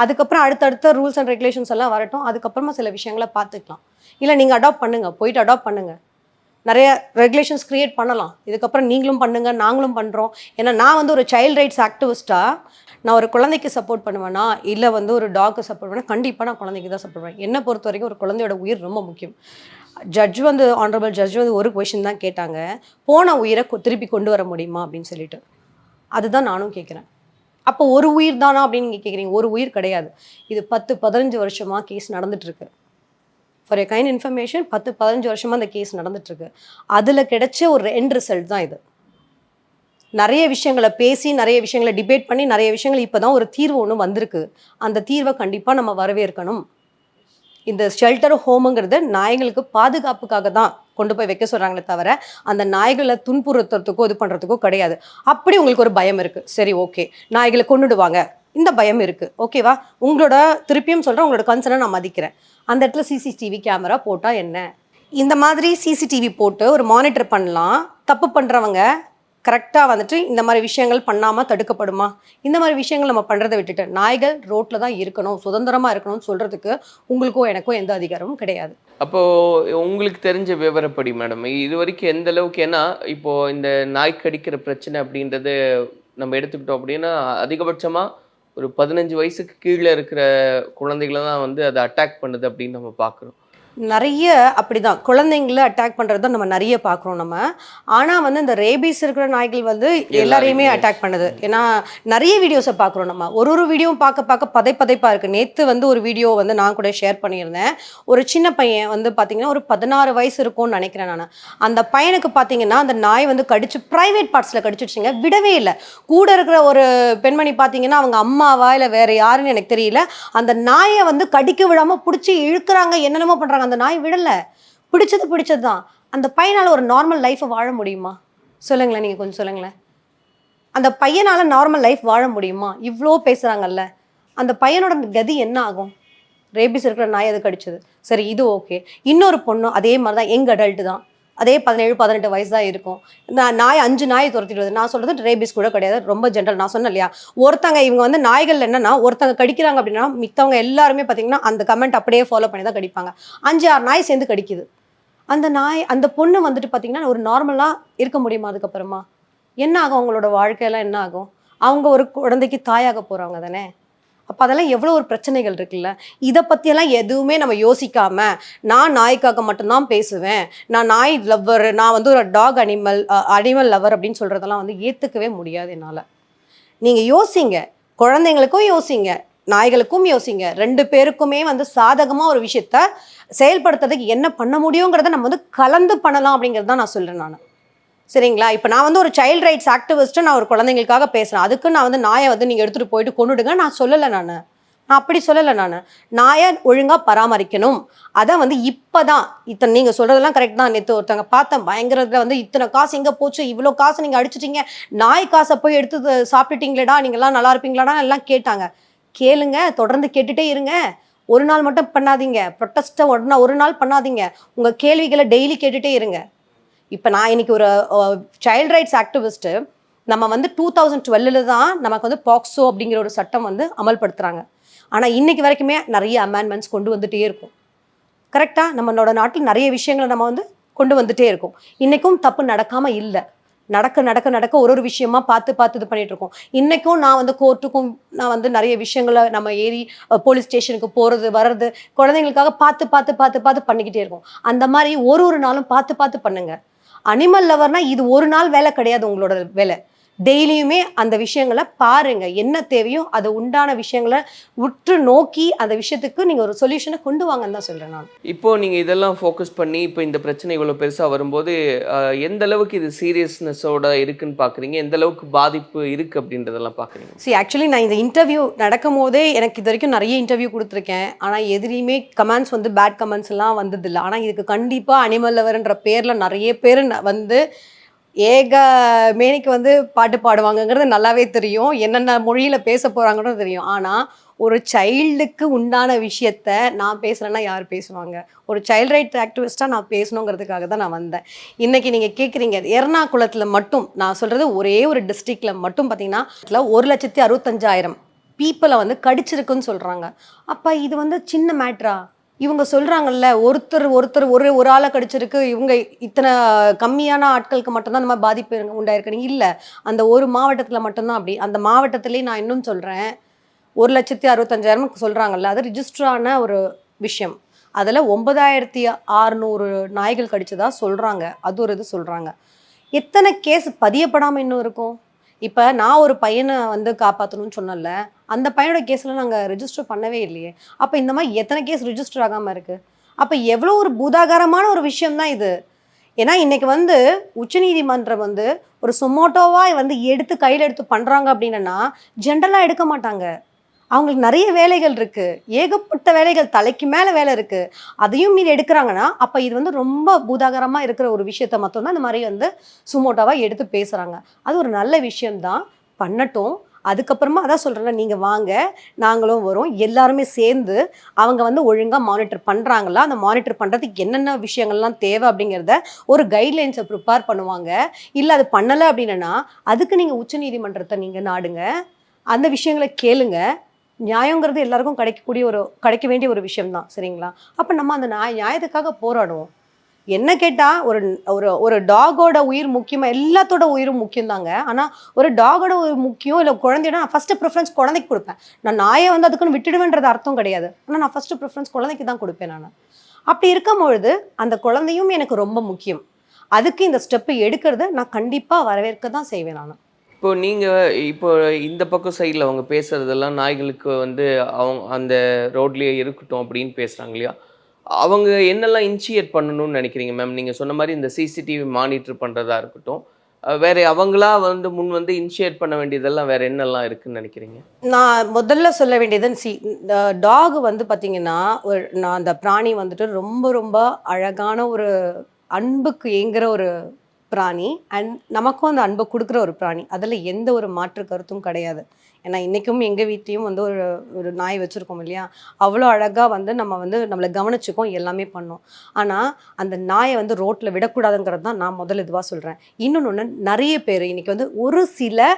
அதுக்கப்புறம் அடுத்தடுத்த ரூல்ஸ் அண்ட் ரெகுலேஷன்ஸ் எல்லாம் வரட்டும், அதுக்கப்புறமா சில விஷயங்களை பார்த்துக்கலாம். இல்லை நீங்கள் அடாப்ட் பண்ணுங்கள், போயிட்டு அடாப்ட் பண்ணுங்கள், நிறைய ரெகுலேஷன்ஸ் க்ரியேட் பண்ணலாம். இதுக்கப்புறம் நீங்களும் பண்ணுங்கள், நாங்களும் பண்ணுறோம். ஏன்னா நான் வந்து ஒரு சைல்ட் ரைட்ஸ் ஆக்டிவிஸ்ட்டாக நான் ஒரு குழந்தைக்கு சப்போர்ட் பண்ணுவேன்னா இல்லை வந்து ஒரு டாக்கு சப்போர்ட் பண்ணுவேன், கண்டிப்பாக நான் குழந்தைக்கு தான் சப்போர்ட் பண்ணுவேன். என்னை பொறுத்த வரைக்கும் ஒரு குழந்தையோட உயிர் ரொம்ப முக்கியம். ஆனரபிள் ஜட்ஜ் வந்து ஒரு கொஷின் தான் கேட்டாங்க, போன உயிரை திருப்பி கொண்டு வர முடியுமா அப்படின்னு சொல்லிட்டு. அதுதான் நானும் கேட்குறேன். அப்போ ஒரு உயிர் தானா அப்படின்னு நீங்கள் கேட்குறீங்க. ஒரு உயிர் கிடையாது. இது 10-15 வருஷமாக கேஸ் நடந்துட்டுருக்கு. ஃபார் எ கைண்ட் இன்ஃபர்மேஷன், 10-15 வருஷமாக அந்த கேஸ் நடந்துட்டுருக்கு. அதில் கிடைச்ச ஒரு எண்ட் ரிசல்ட் தான் இது. நிறைய விஷயங்களை பேசி, நிறைய விஷயங்களை டிபேட் பண்ணி, நிறைய விஷயங்கள் இப்போ தான் ஒரு தீர்வு ஒன்று வந்திருக்கு. அந்த தீர்வை கண்டிப்பாக நம்ம வரவேற்கணும். இந்த ஷெல்டர் ஹோமுங்கிறது நாய்களுக்கு பாதுகாப்புக்காக தான் கொண்டு போய் வைக்க சொல்கிறாங்களே தவிர அந்த நாய்களை துன்புறுத்துறதுக்கோ இது பண்ணுறதுக்கோ கிடையாது. அப்படி உங்களுக்கு ஒரு பயம் இருக்குது, சரி ஓகே, நாய்களை கொண்டுடுவாங்க, இந்த பயம் இருக்குது, ஓகேவா? உங்களோட திருப்பியும் சொல்கிறேன், உங்களோட கன்சர்னை நான் மதிக்கிறேன். அந்த இடத்துல சிசிடிவி கேமரா போட்டால் என்ன? இந்த மாதிரி சிசிடிவி போட்டு ஒரு மானிட்டர் பண்ணலாம். தப்பு பண்ணுறவங்க கரெக்டாக வந்துட்டு இந்த மாதிரி விஷயங்கள் பண்ணாமல் தடுக்கப்படுமா? இந்த மாதிரி விஷயங்கள் நம்ம பண்ணுறதை விட்டுட்டு நாய்கள் ரோட்டில் தான் இருக்கணும், சுதந்திரமாக இருக்கணும்னு சொல்கிறதுக்கு உங்களுக்கோ எனக்கோ எந்த அதிகாரமும் கிடையாது. அப்போது உங்களுக்கு தெரிஞ்ச விவரப்படி மேடம், இது வரைக்கும் எந்த அளவுக்கு, ஏன்னா இப்போது இந்த நாய் கடிக்கிற பிரச்சனை அப்படின்றது நம்ம எடுத்துக்கிட்டோம் அப்படின்னா அதிகபட்சமாக ஒரு 15 வயசுக்கு கீழே இருக்கிற குழந்தைகளை தான் வந்து அதை அட்டாக் பண்ணுது அப்படின்னு நம்ம பார்க்குறோம். நிறைய அப்படிதான் குழந்தைங்கள அட்டாக் பண்ணுறது தான் நம்ம நிறைய பார்க்குறோம் நம்ம. ஆனால் வந்து இந்த ரேபீஸ் இருக்கிற நாய்கள் வந்து எல்லாரையுமே அட்டாக் பண்ணுது. ஏன்னா நிறைய வீடியோஸை பார்க்குறோம் நம்ம. ஒரு வீடியோவும் பார்க்க பதைப்பாக இருக்குது. நேற்று வந்து ஒரு வீடியோ வந்து நான் கூட ஷேர் பண்ணியிருந்தேன். ஒரு சின்ன பையன் வந்து பார்த்தீங்கன்னா ஒரு 16 வயசு இருக்கும்னு நினைக்கிறேன் நான். அந்த பையனுக்கு பார்த்தீங்கன்னா அந்த நாய் வந்து கடிச்சு ப்ரைவேட் பார்ட்ஸில் கடிச்சிடுச்சிங்க, விடவே இல்லை. கூட இருக்கிற ஒரு பெண்மணி பார்த்தீங்கன்னா அவங்க அம்மாவா இல்லை வேறு யாருன்னு எனக்கு தெரியல, அந்த நாயை வந்து கடிக்க விடாமல் பிடிச்சி இழுக்கிறாங்க, என்னென்னமோ பண்ணுறாங்க. அந்த நாய் விடலை, பிடிச்சது தான். அந்த பையனால் ஒரு நார்மல் லைஃப்பை வாழ முடியுமா? சொல்லுங்களேன், நீங்கள் கொஞ்சம் சொல்லுங்களேன். அந்த பையனால நார்மல் லைஃப் வாழ முடியுமா? இவ்வளோ பேசுகிறாங்கல்ல, அந்த பையனோட கதி என்ன ஆகும்? ரேபிஸ் இருக்கிற நாய் அது கடிச்சது, சரி இது ஓகே. இன்னொரு பொண்ணு அதே மாதிரி தான், யங் அடல்ட் தான், அதே 17-18 வயசு தான் இருக்கும். நாய் 5 நாயை துரத்திட்டு வருது. நான் சொல்கிறது ரேபிஸ் கூட கிடையாது, ரொம்ப ஜென்ரல். நான் சொன்னேன் இல்லையா, ஒருத்தங்க இவங்க வந்து நாய்கள் என்னன்னா, ஒருத்தங்க கடிக்கிறாங்க அப்படின்னா மித்தவங்க எல்லாருமே பார்த்தீங்கன்னா அந்த கமெண்ட் அப்படியே ஃபாலோ பண்ணி தான் கடிப்பாங்க. 5-6 நாய் சேர்ந்து கடிக்குது. அந்த நாய், அந்த பொண்ணு வந்துட்டு பார்த்தீங்கன்னா ஒரு நார்மலாக இருக்க முடியுமா? அதுக்கப்புறமா என்ன ஆகும்? அவங்களோட வாழ்க்கையெல்லாம் என்ன ஆகும்? அவங்க ஒரு குழந்தைக்கு தாயாக போகிறாங்க தானே. அப்போ அதெல்லாம் எவ்வளோ ஒரு பிரச்சனைகள் இருக்குல்ல. இதை பற்றியெல்லாம் எதுவுமே நம்ம யோசிக்காம, நான் நாய்க்காக மட்டும்தான் பேசுவேன், நான் நாய் லவ்வர், நான் வந்து ஒரு டாக் அனிமல் லவ்வர் அப்படின்னு சொல்கிறதெல்லாம் வந்து ஏற்றுக்கவே முடியாது என்னால். நீங்கள் யோசிங்க, குழந்தைங்களுக்கும் யோசிங்க, நாய்களுக்கும் யோசிங்க. 2 பேருக்குமே வந்து சாதகமாக ஒரு விஷயத்த செயல்படுத்துறதுக்கு என்ன பண்ண முடியுங்கிறத நம்ம வந்து கலந்து பண்ணலாம் அப்படிங்கிறது தான் நான் சொல்கிறேன் நான். சரிங்களா? இப்போ நான் வந்து ஒரு சைல்ட் ரைட்ஸ் ஆக்டிவிஸ்ட்டு, நான் ஒரு குழந்தைங்களுக்காக பேசுகிறேன். அதுக்கு நான் வந்து நாயை வந்து நீங்கள் எடுத்துகிட்டு போயிட்டு கொண்டுடுங்க நான் சொல்லலை. நான் அப்படி சொல்லலை. நாயை ஒழுங்காக பராமரிக்கணும். அதை வந்து இப்போ தான் நீங்கள் சொல்கிறதெல்லாம் கரெக்ட் தான். நேற்று ஒருத்தவங்க பார்த்தேன், பயங்கரத்தில் வந்து இத்தனை காசு எங்கே போச்சு, இவ்வளோ காசு நீங்கள் அடிச்சிட்டிங்க, நாய் காசை போய் எடுத்து சாப்பிட்டுட்டீங்களேடா, நீங்கள்லாம் நல்லா இருப்பீங்களாடா எல்லாம் கேட்டாங்க. கேளுங்க, தொடர்ந்து கேட்டுகிட்டே இருங்க. ஒரு நாள் மட்டும் பண்ணாதீங்க, ப்ரொட்டஸ்ட்டை ஒரு நாள் பண்ணாதீங்க, உங்கள் கேள்விகளை டெய்லி கேட்டுகிட்டே இருங்க. இப்போ நான் இன்னைக்கு ஒரு சைல்ட் ரைட்ஸ் ஆக்டிவிஸ்ட்டு, நம்ம வந்து 2012 தான் நமக்கு வந்து பாக்ஸோ அப்படிங்கிற ஒரு சட்டம் வந்து அமல்படுத்துகிறாங்க. ஆனால் இன்னைக்கு வரைக்குமே நிறைய அமெண்ட்மெண்ட்ஸ் கொண்டு வந்துகிட்டே இருக்கும். கரெக்டாக நம்மளோட நாட்டில் நிறைய விஷயங்களை நம்ம வந்து கொண்டு வந்துகிட்டே இருக்கோம். இன்றைக்கும் தப்பு நடக்காமல் இல்லை. நடக்க ஒரு விஷயமா பார்த்து இது பண்ணிட்டு இருக்கோம். இன்றைக்கும் நான் வந்து கோர்ட்டுக்கும் நான் வந்து நிறைய விஷயங்களை நம்ம ஏறி போலீஸ் ஸ்டேஷனுக்கு போகிறது வர்றது குழந்தைங்களுக்காக பார்த்து பண்ணிக்கிட்டே இருக்கோம். அந்த மாதிரி ஒரு நாளும் பார்த்து பண்ணுங்க. அனிமல் லவர்னா இது ஒரு நாள் வேலை கிடையாது, உங்களோட வேலை. டெய்லியுமே அந்த விஷயங்களை பாருங்க, என்ன தேவையோ அது உண்டான விஷயங்களை உற்று நோக்கி அந்த விஷயத்துக்கு நீங்கள் ஒரு சொல்யூஷனை கொண்டு வாங்கன்னு தான் சொல்கிறேன் நான். இப்போ நீங்கள் இதெல்லாம் ஃபோக்கஸ் பண்ணி இப்போ இந்த பிரச்சனை இவ்வளோ பெருசாக வரும்போது எந்த அளவுக்கு இது சீரியஸ்னஸோட இருக்குன்னு பார்க்குறீங்க, எந்த அளவுக்கு பாதிப்பு இருக்குது அப்படின்றதெல்லாம் பார்க்குறீங்க? ஆக்சுவலி நான் இந்த இன்டர்வியூ நடக்கும் போதே எனக்கு இது வரைக்கும் நிறைய இன்டர்வியூ கொடுத்துருக்கேன். ஆனால் எதுலேயுமே கமெண்ட்ஸ் வந்து பேட் கமெண்ட்ஸ் எல்லாம் வந்ததில்லை. ஆனால் இதுக்கு கண்டிப்பாக அனிமல் லவர்ன்ற பேரில் நிறைய பேர் வந்து ஏக மேனிக்கு வந்து பாட்டு பாடுவாங்கங்கிறது நல்லாவே தெரியும், என்னென்ன மொழியில் பேச போகிறாங்கன்னு தெரியும். ஆனால் ஒரு சைல்டுக்கு உண்டான விஷயத்த நான் பேசுகிறேன்னா யார் பேசுவாங்க? ஒரு சைல்ட் ரைட் ஆக்டிவிஸ்ட்டாக நான் பேசணுங்கிறதுக்காக தான் நான் வந்தேன். இன்றைக்கி நீங்கள் கேட்குறீங்க, எர்ணாகுளத்தில் மட்டும் நான் சொல்கிறது ஒரே ஒரு டிஸ்ட்ரிக்டில் மட்டும் பார்த்தீங்கன்னா 1,65,000 பீப்புளை வந்து கடிச்சிருக்குன்னு சொல்கிறாங்க. அப்போ இது வந்து சின்ன மேட்ரா? இவங்க சொல்கிறாங்கல்ல, ஒருத்தர் ஒரு ஆளை கடிச்சிருக்கு, இவங்க இத்தனை கம்மியான ஆட்களுக்கு மட்டும்தான் நம்ம பாதிப்பு உண்டாயிருக்குன்னு இல்லை. அந்த ஒரு மாவட்டத்தில் மட்டும்தான் அப்படி. அந்த மாவட்டத்திலே நான் இன்னும் சொல்கிறேன், 1,65,000 சொல்கிறாங்கல்ல, அது ரிஜிஸ்டரான ஒரு விஷயம். அதில் 9,600 நாய்கள் கடிச்சதா சொல்கிறாங்க. அது ஒரு இது சொல்கிறாங்க. எத்தனை கேஸ் பதியப்படாமல் இன்னும் இருக்கும்? இப்போ நான் ஒரு பையனை வந்து காப்பாற்றணும்னு சொன்னல, அந்த பையனோட கேஸில் நாங்கள் ரிஜிஸ்டர் பண்ணவே இல்லையே. அப்போ இந்த மாதிரி எத்தனை கேஸ் ரிஜிஸ்டர் ஆகாமல் இருக்குது? அப்போ எவ்வளோ ஒரு பூதாகாரமான ஒரு விஷயம்தான் இது. ஏன்னா இன்றைக்கி வந்து உச்சநீதிமன்றம் வந்து ஒரு சொமோட்டோவாக வந்து கையில் எடுத்து பண்ணுறாங்க அப்படின்னா ஜென்ரலாக எடுக்க மாட்டாங்க. அவங்களுக்கு நிறைய வேலைகள் இருக்குது, ஏகப்பட்ட வேலைகள், தலைக்கு மேலே வேலை இருக்குது. அதையும் மீறி எடுக்கிறாங்கன்னா அப்போ இது வந்து ரொம்ப பூதாகரமாக இருக்கிற ஒரு விஷயத்த மட்டும்தான் இந்த மாதிரி வந்து சுமோட்டோவாக எடுத்து பேசுகிறாங்க. அது ஒரு நல்ல விஷயம்தான், பண்ணட்டும். அதுக்கப்புறமா அதான் சொல்கிறேன்னா, நீங்கள் வாங்க, நாங்களும் வரோம், எல்லாருமே சேர்ந்து அவங்க வந்து ஒழுங்காக மானிட்டர் பண்ணுறாங்களா, அந்த மானிட்டர் பண்ணுறதுக்கு என்னென்ன விஷயங்கள்லாம் தேவை அப்படிங்கிறத ஒரு கைட்லைன்ஸை ப்ரிப்பேர் பண்ணுவாங்க. இல்லை அது பண்ணலை அப்படின்னா அதுக்கு நீங்கள் உச்சநீதிமன்றத்தை நீங்கள் நாடுங்க, அந்த விஷயங்களை கேளுங்க. நியாயங்கிறது எல்லாருக்கும் கிடைக்க வேண்டிய ஒரு விஷயம்தான், சரிங்களா? அப்போ நம்ம அந்த நியாயத்துக்காக போராடுவோம். என்ன கேட்டால் ஒரு டாகோட உயிர் முக்கியமாக, எல்லாத்தோட உயிரும் முக்கியம் தாங்க. ஆனால் ஒரு டாகோட உயிர் முக்கியம், இல்லை குழந்தையோட நான் ஃபஸ்ட்டு ப்ரிஃபரன்ஸ் குழந்தைக்கு கொடுப்பேன். நான் நாயை வந்து அதுக்குன்னு விட்டுடுவேன்றது அர்த்தம் கிடையாது. ஆனால் நான் ஃபஸ்ட்டு ப்ரிஃபரன்ஸ் குழந்தைக்கு தான் கொடுப்பேன். நான் அப்படி இருக்கும்பொழுது அந்த குழந்தையும் எனக்கு ரொம்ப முக்கியம். அதுக்கு இந்த ஸ்டெப்பு எடுக்கிறது நான் கண்டிப்பாக வரவேற்க தான் செய்வேன். நான் இப்போ இந்த பக்கம் சைடில் அவங்க பேசுகிறதெல்லாம் நாய்களுக்கு வந்து அவங்க அந்த ரோட்லேயே இருக்கட்டும் அப்படின்னு பேசுகிறாங்க இல்லையா, அவங்க என்னெல்லாம் இனிஷியேட் பண்ணணும்னு நினைக்கிறீங்க மேம்? நீங்கள் சொன்ன மாதிரி இந்த சிசிடிவி மானிட்டர் பண்ணுறதா இருக்கட்டும், வேறு அவங்களா வந்து முன் வந்து இனிஷியேட் பண்ண வேண்டியதெல்லாம் வேறு என்னெல்லாம் இருக்குதுன்னு நினைக்கிறீங்க? நான் முதல்ல சொல்ல வேண்டியது, இந்த டாக் வந்து பார்த்திங்கன்னா நான் அந்த பிராணி வந்துட்டு ரொம்ப ரொம்ப அழகான ஒரு அன்புக்கு ஏங்குற ஒரு பிராணி அண்ட் நமக்கும் அந்த அன்பை கொடுக்குற ஒரு பிராணி. அதில் எந்த ஒரு மாற்று கருத்தும் கிடையாது. ஏன்னா இன்றைக்கும் எங்கள் வீட்லேயும் வந்து ஒரு ஒரு நாய் வச்சுருக்கோம் இல்லையா, அவ்வளோ அழகாக வந்து நம்ம வந்து நம்மளை கவனிச்சுக்கோம், எல்லாமே பண்ணோம். ஆனால் அந்த நாயை வந்து ரோட்டில் விடக்கூடாதுங்கிறது தான் நான் முதல் இதுவாக சொல்கிறேன். இன்னொன்று, நிறைய பேர் இன்றைக்கி வந்து ஒரு சில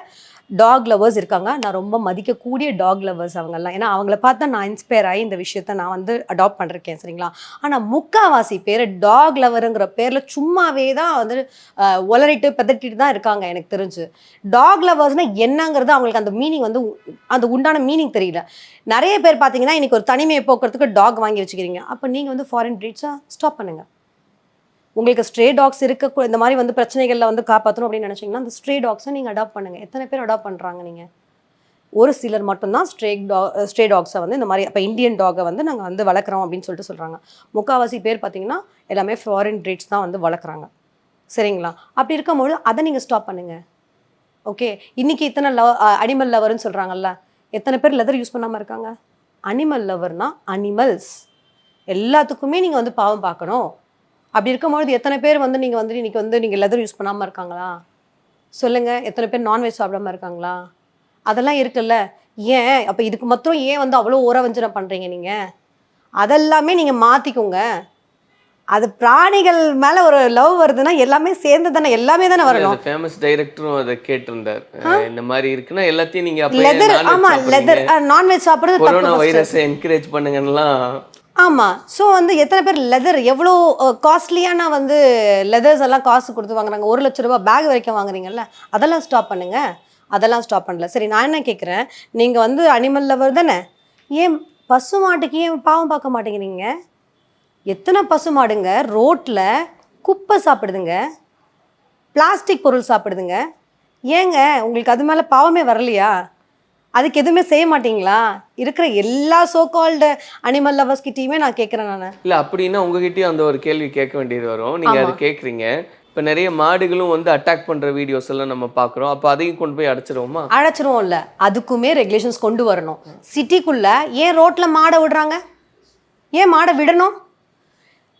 டாக் லவர்ஸ் இருக்காங்க, நான் ரொம்ப மதிக்கக்கூடிய டாக் லவர்ஸ் அவங்கெல்லாம். ஏன்னா அவங்கள பார்த்தா நான் இன்ஸ்பயர் ஆகி இந்த விஷயத்த நான் வந்து அடாப்ட் பண்ணிருக்கேன், சரிங்களா. ஆனால் முக்கால்வாசி பேர் டாக் லவருங்கிற பேரில் சும்மாவே தான் வந்து உளறிட்டு பதட்டிட்டு தான் இருக்காங்க. எனக்கு தெரிஞ்சு டாக் லவர்ஸ்னால் என்னங்கிறது அவங்களுக்கு அந்த மீனிங் வந்து அந்த உண்டான மீனிங் தெரியல. நிறைய பேர் பார்த்தீங்கன்னா இன்றைக்கி ஒரு தனிமையை போக்குறதுக்கு டாக் வாங்கி வச்சுக்கிறீங்க. அப்போ நீங்கள் வந்து ஃபாரின் ப்ரீட்ஸாக ஸ்டாப் பண்ணுங்கள். உங்களுக்கு ஸ்ட்ரே டாக்ஸ் இருக்க இந்த மாதிரி வந்து பிரச்சனைகளில் வந்து காப்பாற்றணும் அப்படின்னு நினச்சிங்கன்னா அந்த ஸ்ட்ரே டாக்ஸை நீங்கள் அடாப்ட் பண்ணுங்கள். எத்தனை பேர் அடாப்ட் பண்ணுறாங்க? நீங்கள் ஒரு சிலர் மட்டும்தான் ஸ்ட்ரே டாக்ஸை வந்து இந்த மாதிரி இப்போ இந்தியன் டாகை வந்து நாங்கள் வந்து வளர்க்குறோம் அப்படின்னு சொல்லிட்டு சொல்கிறாங்க. முக்கால்வாசி பேர் பார்த்தீங்கன்னா எல்லாமே ஃபாரின் ப்ரீட்ஸ் தான் வந்து வளர்க்குறாங்க, சரிங்களா. அப்படி இருக்கும்போது அதை நீங்கள் ஸ்டாப் பண்ணுங்கள். ஓகே, இன்றைக்கி இத்தனை அனிமல் லவர்னு சொல்கிறாங்கல்ல, எத்தனை பேர் லெதர் யூஸ் பண்ணாமல் இருக்காங்க? அனிமல் லவர்னால் அனிமல்ஸ் எல்லாத்துக்குமே நீங்கள் வந்து பாவம் பார்க்கணும். அப்படி இருக்கும்பொழுது எத்தனை பேர் வந்து நீங்கள் வந்து இன்றைக்கி வந்து நீங்கள் லெதர் யூஸ் பண்ணாமல் இருக்காங்களா சொல்லுங்கள்? எத்தனை பேர் நான்வெஜ் சாப்பிடாமல் இருக்காங்களா? அதெல்லாம் இருக்குல்ல. ஏன் அப்போ இதுக்கு மாத்திரம் ஏன் வந்து அவ்வளோ ஓரவஞ்சனை பண்ணுறீங்க நீங்கள்? அதெல்லாமே நீங்கள் மாற்றிக்கோங்க. அது பிராணிகள் மேலே ஒரு லவ் வருதுன்னா எல்லாமே சேர்ந்து தானே, எல்லாமே தானே வரணும். ஃபேமஸ் டைரக்டரும் அதை கேட்டிருந்தார், இந்த மாதிரி இருக்குன்னா எல்லாத்தையும் நீங்கள் லெதர், ஆமாம் லெதர் நான்வெஜ் சாப்பிட்றது கொரோனா வைரஸை என்கரேஜ் பண்ணுங்கலாம். ஆமாம். ஸோ வந்து எத்தனை பேர் லெதர் எவ்வளோ காஸ்ட்லியான வந்து லெதர்ஸ் எல்லாம் காசு கொடுத்து வாங்குறாங்க, 1 லட்ச ரூபா பேக் வரைக்கும் வாங்குறீங்கல்ல, அதெல்லாம் ஸ்டாப் பண்ணுங்கள். அதெல்லாம் ஸ்டாப் பண்ணல. சரி, நான் என்ன கேட்குறேன், நீங்கள் வந்து அனிமல் லவர் தானே, ஏன் பசு மாட்டுக்கு ஏன் பாவம் பார்க்க மாட்டேங்கிறீங்க? எத்தனை பசு மாடுங்க ரோட்டில் குப்பை சாப்பிடுதுங்க, பிளாஸ்டிக் பொருள் சாப்பிடுதுங்க. ஏங்க உங்களுக்கு அது மேலே பாவமே வரலையா? அதுக்கு எதுவுமே செய்ய மாட்டீங்களா? இருக்கிற எல்லா சோகால்டு அனிமல் லவர்ஸ் கிட்டயுமே நான் கேட்குறேன். நான் இல்லை அப்படின்னா உங்ககிட்டயும் அந்த ஒரு கேள்வி கேட்க வேண்டியது வரும். நீங்கள் அது கேட்குறீங்க. இப்போ நிறைய மாடுகளும் வந்து அட்டாக் பண்ணுற வீடியோஸ் எல்லாம் நம்ம பார்க்குறோம். அப்போ அதையும் கொண்டு போய் அடைச்சிருவோமா? அடைச்சிருவோம் இல்லை, அதுக்குமே ரெகுலேஷன்ஸ் கொண்டு வரணும். சிட்டிக்குள்ளே ஏன் ரோட்டில் மாடை விடுறாங்க? ஏன் மாடை விடணும்?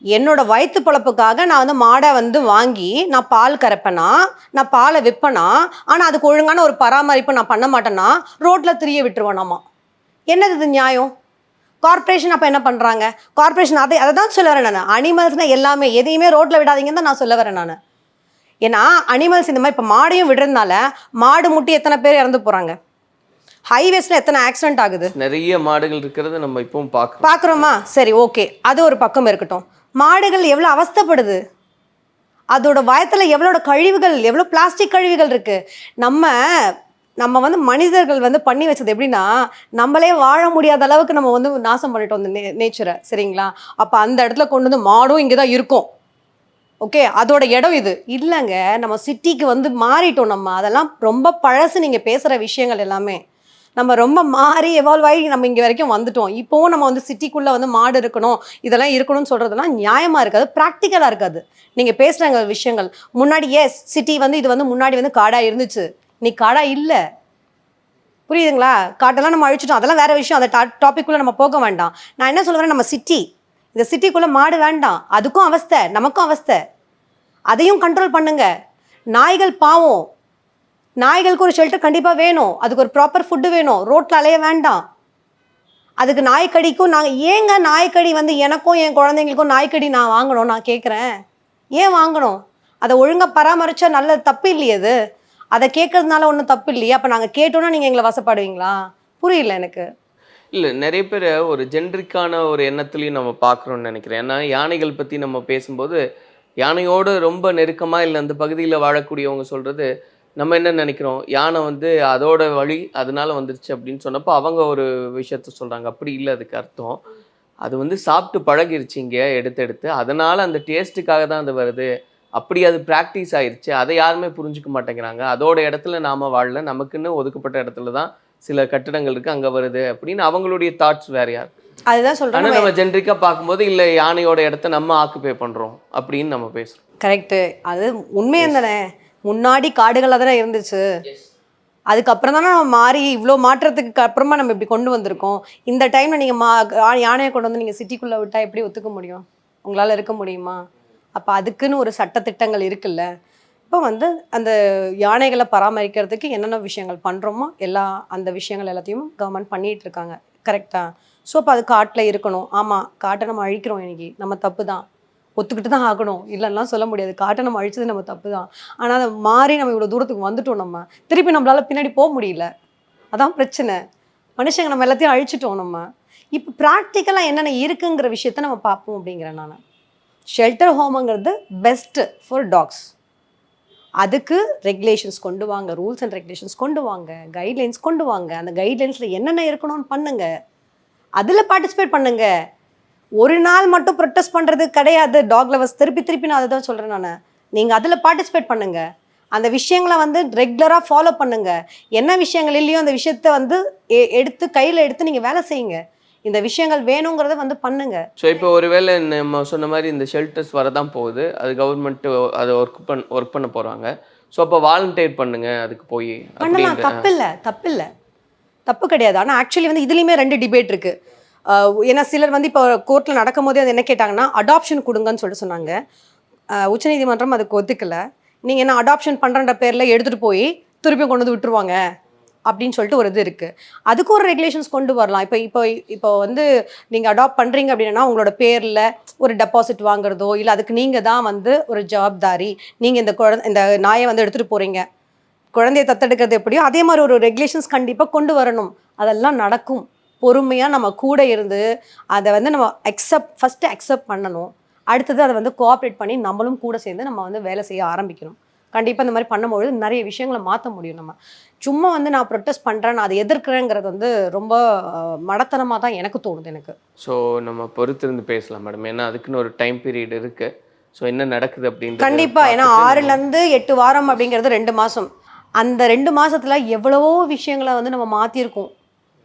என்னோட வயிற்று பொழப்புக்காக நான் வந்து மாடை வந்து வாங்கி நான் பால் கறப்பேனா, நான் பாலை விற்பேனா, ஆனால் அதுக்கு ஒழுங்கான ஒரு பராமரிப்பு நான் பண்ண மாட்டேன்னா ரோட்டில் திரிய விட்டுருவேனாமா. என்னது இது நியாயம்? கார்பரேஷன் அப்போ என்ன பண்ணுறாங்க? கார்பரேஷன் அதை தான் சொல்ல வரேன் நான். அனிமல்ஸ்னால் எல்லாமே எதையுமே ரோட்டில் விடாதீங்கன்னு தான் நான் சொல்ல வரேன் நான். ஏன்னா அனிமல்ஸ் இந்த மாதிரி இப்போ மாடையும் விடுறதுனால மாடு முட்டி எத்தனை பேர் இறந்து போகிறாங்க, ஹைவேஸில் எத்தனை ஆக்சிடென்ட் ஆகுது. நிறைய மாடுகள் இருக்கிறத நம்ம இப்பவும் பார்க்குறோமா? சரி, ஓகே, அது ஒரு பக்கம் இருக்கட்டும். மாடுகள் எவ்வளோ அவஸ்தைப்படுது, அதோட வயத்தில் எவ்வளோட கழிவுகள், எவ்வளோ பிளாஸ்டிக் கழிவுகள் இருக்குது. நம்ம வந்து மனிதர்கள் வந்து பண்ணி வச்சது எப்படின்னா, நம்மளே வாழ முடியாத அளவுக்கு நம்ம வந்து நாசம் பண்ணிட்டோம் அந்த நேச்சரை, சரிங்களா. அப்போ அந்த இடத்துல கொண்டு வந்து மாடும் இங்கே தான் இருக்கும். ஓகே, அதோட இடம் இது இல்லைங்க. நம்ம சிட்டிக்கு வந்து மாறிட்டோம். நம்ம அதெல்லாம் ரொம்ப பழசு. நீங்கள் பேசுகிற விஷயங்கள் எல்லாமே நம்ம ரொம்ப மாறி எவால்வ் ஆகி நம்ம இங்கே வரைக்கும் வந்துட்டோம். இப்போவும் நம்ம வந்து சிட்டிக்குள்ளே வந்து மாடு இருக்கணும், இதெல்லாம் இருக்கணும்னு சொல்கிறதுலாம் நியாயமாக இருக்காது, ப்ராக்டிக்கலாக இருக்காது. நீங்கள் பேசுகிறாங்க விஷயங்கள் முன்னாடி, எஸ் சிட்டி வந்து இது வந்து முன்னாடி வந்து காடாக இருந்துச்சு, இன்னைக்கு காடாக இல்லை, புரியுதுங்களா. காட்டெல்லாம் நம்ம அழிச்சிட்டோம், அதெல்லாம் வேறு விஷயம். அந்த டாபிக்குள்ளே நம்ம போக வேண்டாம். நான் என்ன சொல்லுவேன், நம்ம சிட்டி, இந்த சிட்டிக்குள்ளே மாடு வேண்டாம், அதுக்கும் அவஸ்தை, நமக்கும் அவஸ்தை. அதையும் கண்ட்ரோல் பண்ணுங்க. நாய்கள் பாவம், நாய்களுக்கு ஒரு ஷெல்டர் கண்டிப்பாக வேணும், அதுக்கு ஒரு ப்ராப்பர் ஃபுட்டு வேணும், ரோட்டில் அலைய வேண்டாம். அதுக்கு நாய்க்கடிக்கும் நாங்கள் ஏங்க நாய்க்கடி வந்து எனக்கும் என் குழந்தைங்களுக்கும் நாய்க்கடி நான் வாங்கணும்? நான் கேட்குறேன், ஏன் வாங்கணும்? அதை ஒழுங்காக பராமரித்தா நல்ல தப்பு இல்லையே அது. அதை கேட்கறதுனால ஒன்றும் தப்பு இல்லையா? அப்போ நாங்கள் கேட்டோன்னா நீங்கள் எங்களை வசப்படுவீங்களா? புரியல எனக்கு. இல்லை, நிறைய பேர் ஒரு ஜென்ரிக்கான ஒரு எண்ணத்துலையும் நம்ம பார்க்குறோன்னு நினைக்கிறேன். ஏன்னா யானைகள் பற்றி நம்ம பேசும்போது யானையோடு ரொம்ப நெருக்கமாக இல்லை அந்த பகுதியில் வாழக்கூடியவங்க சொல்கிறது, நம்ம என்ன நினைக்கிறோம், யானை வந்து அதோட வழி அதனால வந்துருச்சு அப்படின்னு சொன்னப்போ அவங்க ஒரு விஷயத்த சொல்கிறாங்க. அப்படி இல்லை, அதுக்கு அர்த்தம் அது வந்து சாப்பிட்டு பழகிருச்சு இங்கே எடுத்து அதனால் அந்த டேஸ்ட்டுக்காக தான் அது வருது. அப்படி அது ப்ராக்டிஸ் ஆயிடுச்சு, அதை யாருமே புரிஞ்சுக்க மாட்டேங்கிறாங்க. அதோட இடத்துல நாம் வாழல, நமக்குன்னு ஒதுக்கப்பட்ட இடத்துல தான் சில கட்டிடங்கள் இருக்குது, அங்கே வருது அப்படின்னு அவங்களுடைய தாட்ஸ் வேறு யார். அதுதான் சொல்கிறேன். ஆனால் நம்ம ஜென்ரிக்காக பார்க்கும்போது இல்லை, யானையோட இடத்த நம்ம ஆக்குபை பண்ணுறோம் அப்படின்னு நம்ம பேசுகிறோம். கரெக்டு, அது உண்மையாக தானே. முன்னாடி காடுகளாக தானே இருந்துச்சு, அதுக்கப்புறம் தானே நம்ம மாறி இவ்வளோ மாற்றத்துக்கு அப்புறமா நம்ம இப்படி கொண்டு வந்திருக்கோம். இந்த டைமில் நீங்கள் யானையை கொண்டு வந்து நீங்கள் சிட்டிக்குள்ளே விட்டால் எப்படி ஒத்துக்க முடியும்? உங்களால் இருக்க முடியுமா? அப்போ அதுக்குன்னு ஒரு சட்டத்திட்டங்கள் இருக்குல்ல. இப்போ வந்து அந்த யானைகளை பராமரிக்கிறதுக்கு என்னென்ன விஷயங்கள் பண்ணுறோமோ அந்த விஷயங்கள் எல்லாத்தையும் கவர்மெண்ட் பண்ணிகிட்டு இருக்காங்க. கரெக்டாக? ஸோ அப்போ அது காட்டில் இருக்கணும். ஆமாம், காட்டை நம்ம அழிக்கிறோம், இன்னைக்கு நம்ம தப்பு தான், ஒத்துக்கிட்டு தான் ஆகணும், இல்லைன்னா சொல்ல முடியாது. காட்டை நம்ம அழிச்சது நம்ம தப்பு தான். ஆனால் அதை மாறி நம்ம இவ்வளோ தூரத்துக்கு வந்துட்டோம், நம்ம திருப்பி நம்மளால் பின்னாடி போக முடியல. அதான் பிரச்சனை. மனுஷங்க நம்ம எல்லாத்தையும் அழிச்சிட்டோம். நம்ம இப்போ ப்ராக்டிக்கலாக என்னென்ன இருக்குங்கிற விஷயத்த நம்ம பார்ப்போம் அப்படிங்கிறேன் நான். ஷெல்டர் ஹோமுங்கிறது பெஸ்ட்டு ஃபார் டாக்ஸ். அதுக்கு ரெகுலேஷன்ஸ் கொண்டு வாங்க, ரூல்ஸ் அண்ட் ரெகுலேஷன்ஸ் கொண்டு வாங்க, கைட்லைன்ஸ் கொண்டு வாங்க. அந்த கைட்லைன்ஸில் என்னென்ன இருக்கணும்னு பண்ணுங்க, அதில் பார்ட்டிசிபேட் பண்ணுங்க. ஒரு நாள் மட்டும் ப்ரொட்டஸ்ட் பண்ணுறது கிடையாது டாக் லவர்ஸ். திருப்பி நான் அதை தான் சொல்கிறேன் நான். நீங்கள் அதில் பார்ட்டிசிபேட் பண்ணுங்க, அந்த விஷயங்களை வந்து ரெகுலராக ஃபாலோ பண்ணுங்க. என்ன விஷயங்கள் இல்லையோ அந்த விஷயத்த வந்து எடுத்து கையில் எடுத்து நீங்கள் வேலை செய்யுங்க. இந்த விஷயங்கள் வேணுங்கிறத வந்து பண்ணுங்க. ஸோ இப்போ ஒருவேளை நம்ம சொன்ன மாதிரி இந்த ஷெல்டர்ஸ் வரதான் போகுது, அது கவர்மெண்ட்டு அதை ஒர்க் பண்ண போகிறாங்க. ஸோ அப்போ வாலண்டியர் பண்ணுங்க, அதுக்கு போய் பண்ணலாம். தப்பு கிடையாது. ஆனால் ஆக்சுவலி வந்து இதுலேயுமே 2 டிபேட் இருக்குது. ஏன்னா சிலர் வந்து இப்போ கோர்ட்டில் நடக்கும் போதே அது என்ன கேட்டாங்கன்னா, அடாப்ஷன் கொடுங்கன்னு சொல்லிட்டு சொன்னாங்க. உச்சநீதிமன்றம் அதுக்கு ஒத்துக்கலை. நீங்கள் என்ன அடாப்ஷன் பண்ணுறன்ற பேரில் எடுத்துகிட்டு போய் திருப்பியும் கொண்டு வந்து விட்டுருவாங்க அப்படின்னு சொல்லிட்டு ஒரு இது இருக்குது. அதுக்கு ஒரு ரெகுலேஷன்ஸ் கொண்டு வரலாம். இப்போ வந்து நீங்கள் அடாப்ட் பண்ணுறீங்க அப்படின்னா உங்களோட பேரில் ஒரு டெபாசிட் வாங்குறதோ, இல்லை அதுக்கு நீங்கள் தான் வந்து ஒரு ஜவாப்தாரி. நீங்கள் இந்த நாயை வந்து எடுத்துகிட்டு போகிறீங்க, குழந்தைய தத்தெடுக்கிறது எப்படியோ அதே மாதிரி ஒரு ரெகுலேஷன்ஸ் கண்டிப்பாக கொண்டு வரணும். அதெல்லாம் நடக்கும். பொறுமையாக நம்ம கூட இருந்து அதை வந்து நம்ம ஃபஸ்ட்டு அக்செப்ட் பண்ணணும். அடுத்தது அதை வந்து கோஆப்ரேட் பண்ணி நம்மளும் கூட சேர்ந்து நம்ம வந்து வேலை செய்ய ஆரம்பிக்கணும். கண்டிப்பாக இந்த மாதிரி பண்ணும்பொழுது நிறைய விஷயங்களை மாற்ற முடியும். நம்ம சும்மா வந்து நான் ப்ரொட்டஸ்ட் பண்ணுறேன், நான் அதை எதிர்க்கிறேங்கிறது வந்து ரொம்ப மடத்தனமாக தான் எனக்கு தோணுது. எனக்கு ஸோ நம்ம பொறுத்திருந்து பேசலாம் மேடம், ஏன்னா அதுக்குன்னு ஒரு டைம் பீரியட் இருக்குது. ஸோ என்ன நடக்குது அப்படின்னு கண்டிப்பாக. ஏன்னா 6லேருந்து 8 வாரம் அப்படிங்கிறது 2 மாதம். அந்த 2 மாதத்தில் எவ்வளவோ விஷயங்களை வந்து நம்ம மாற்றிருக்கோம்.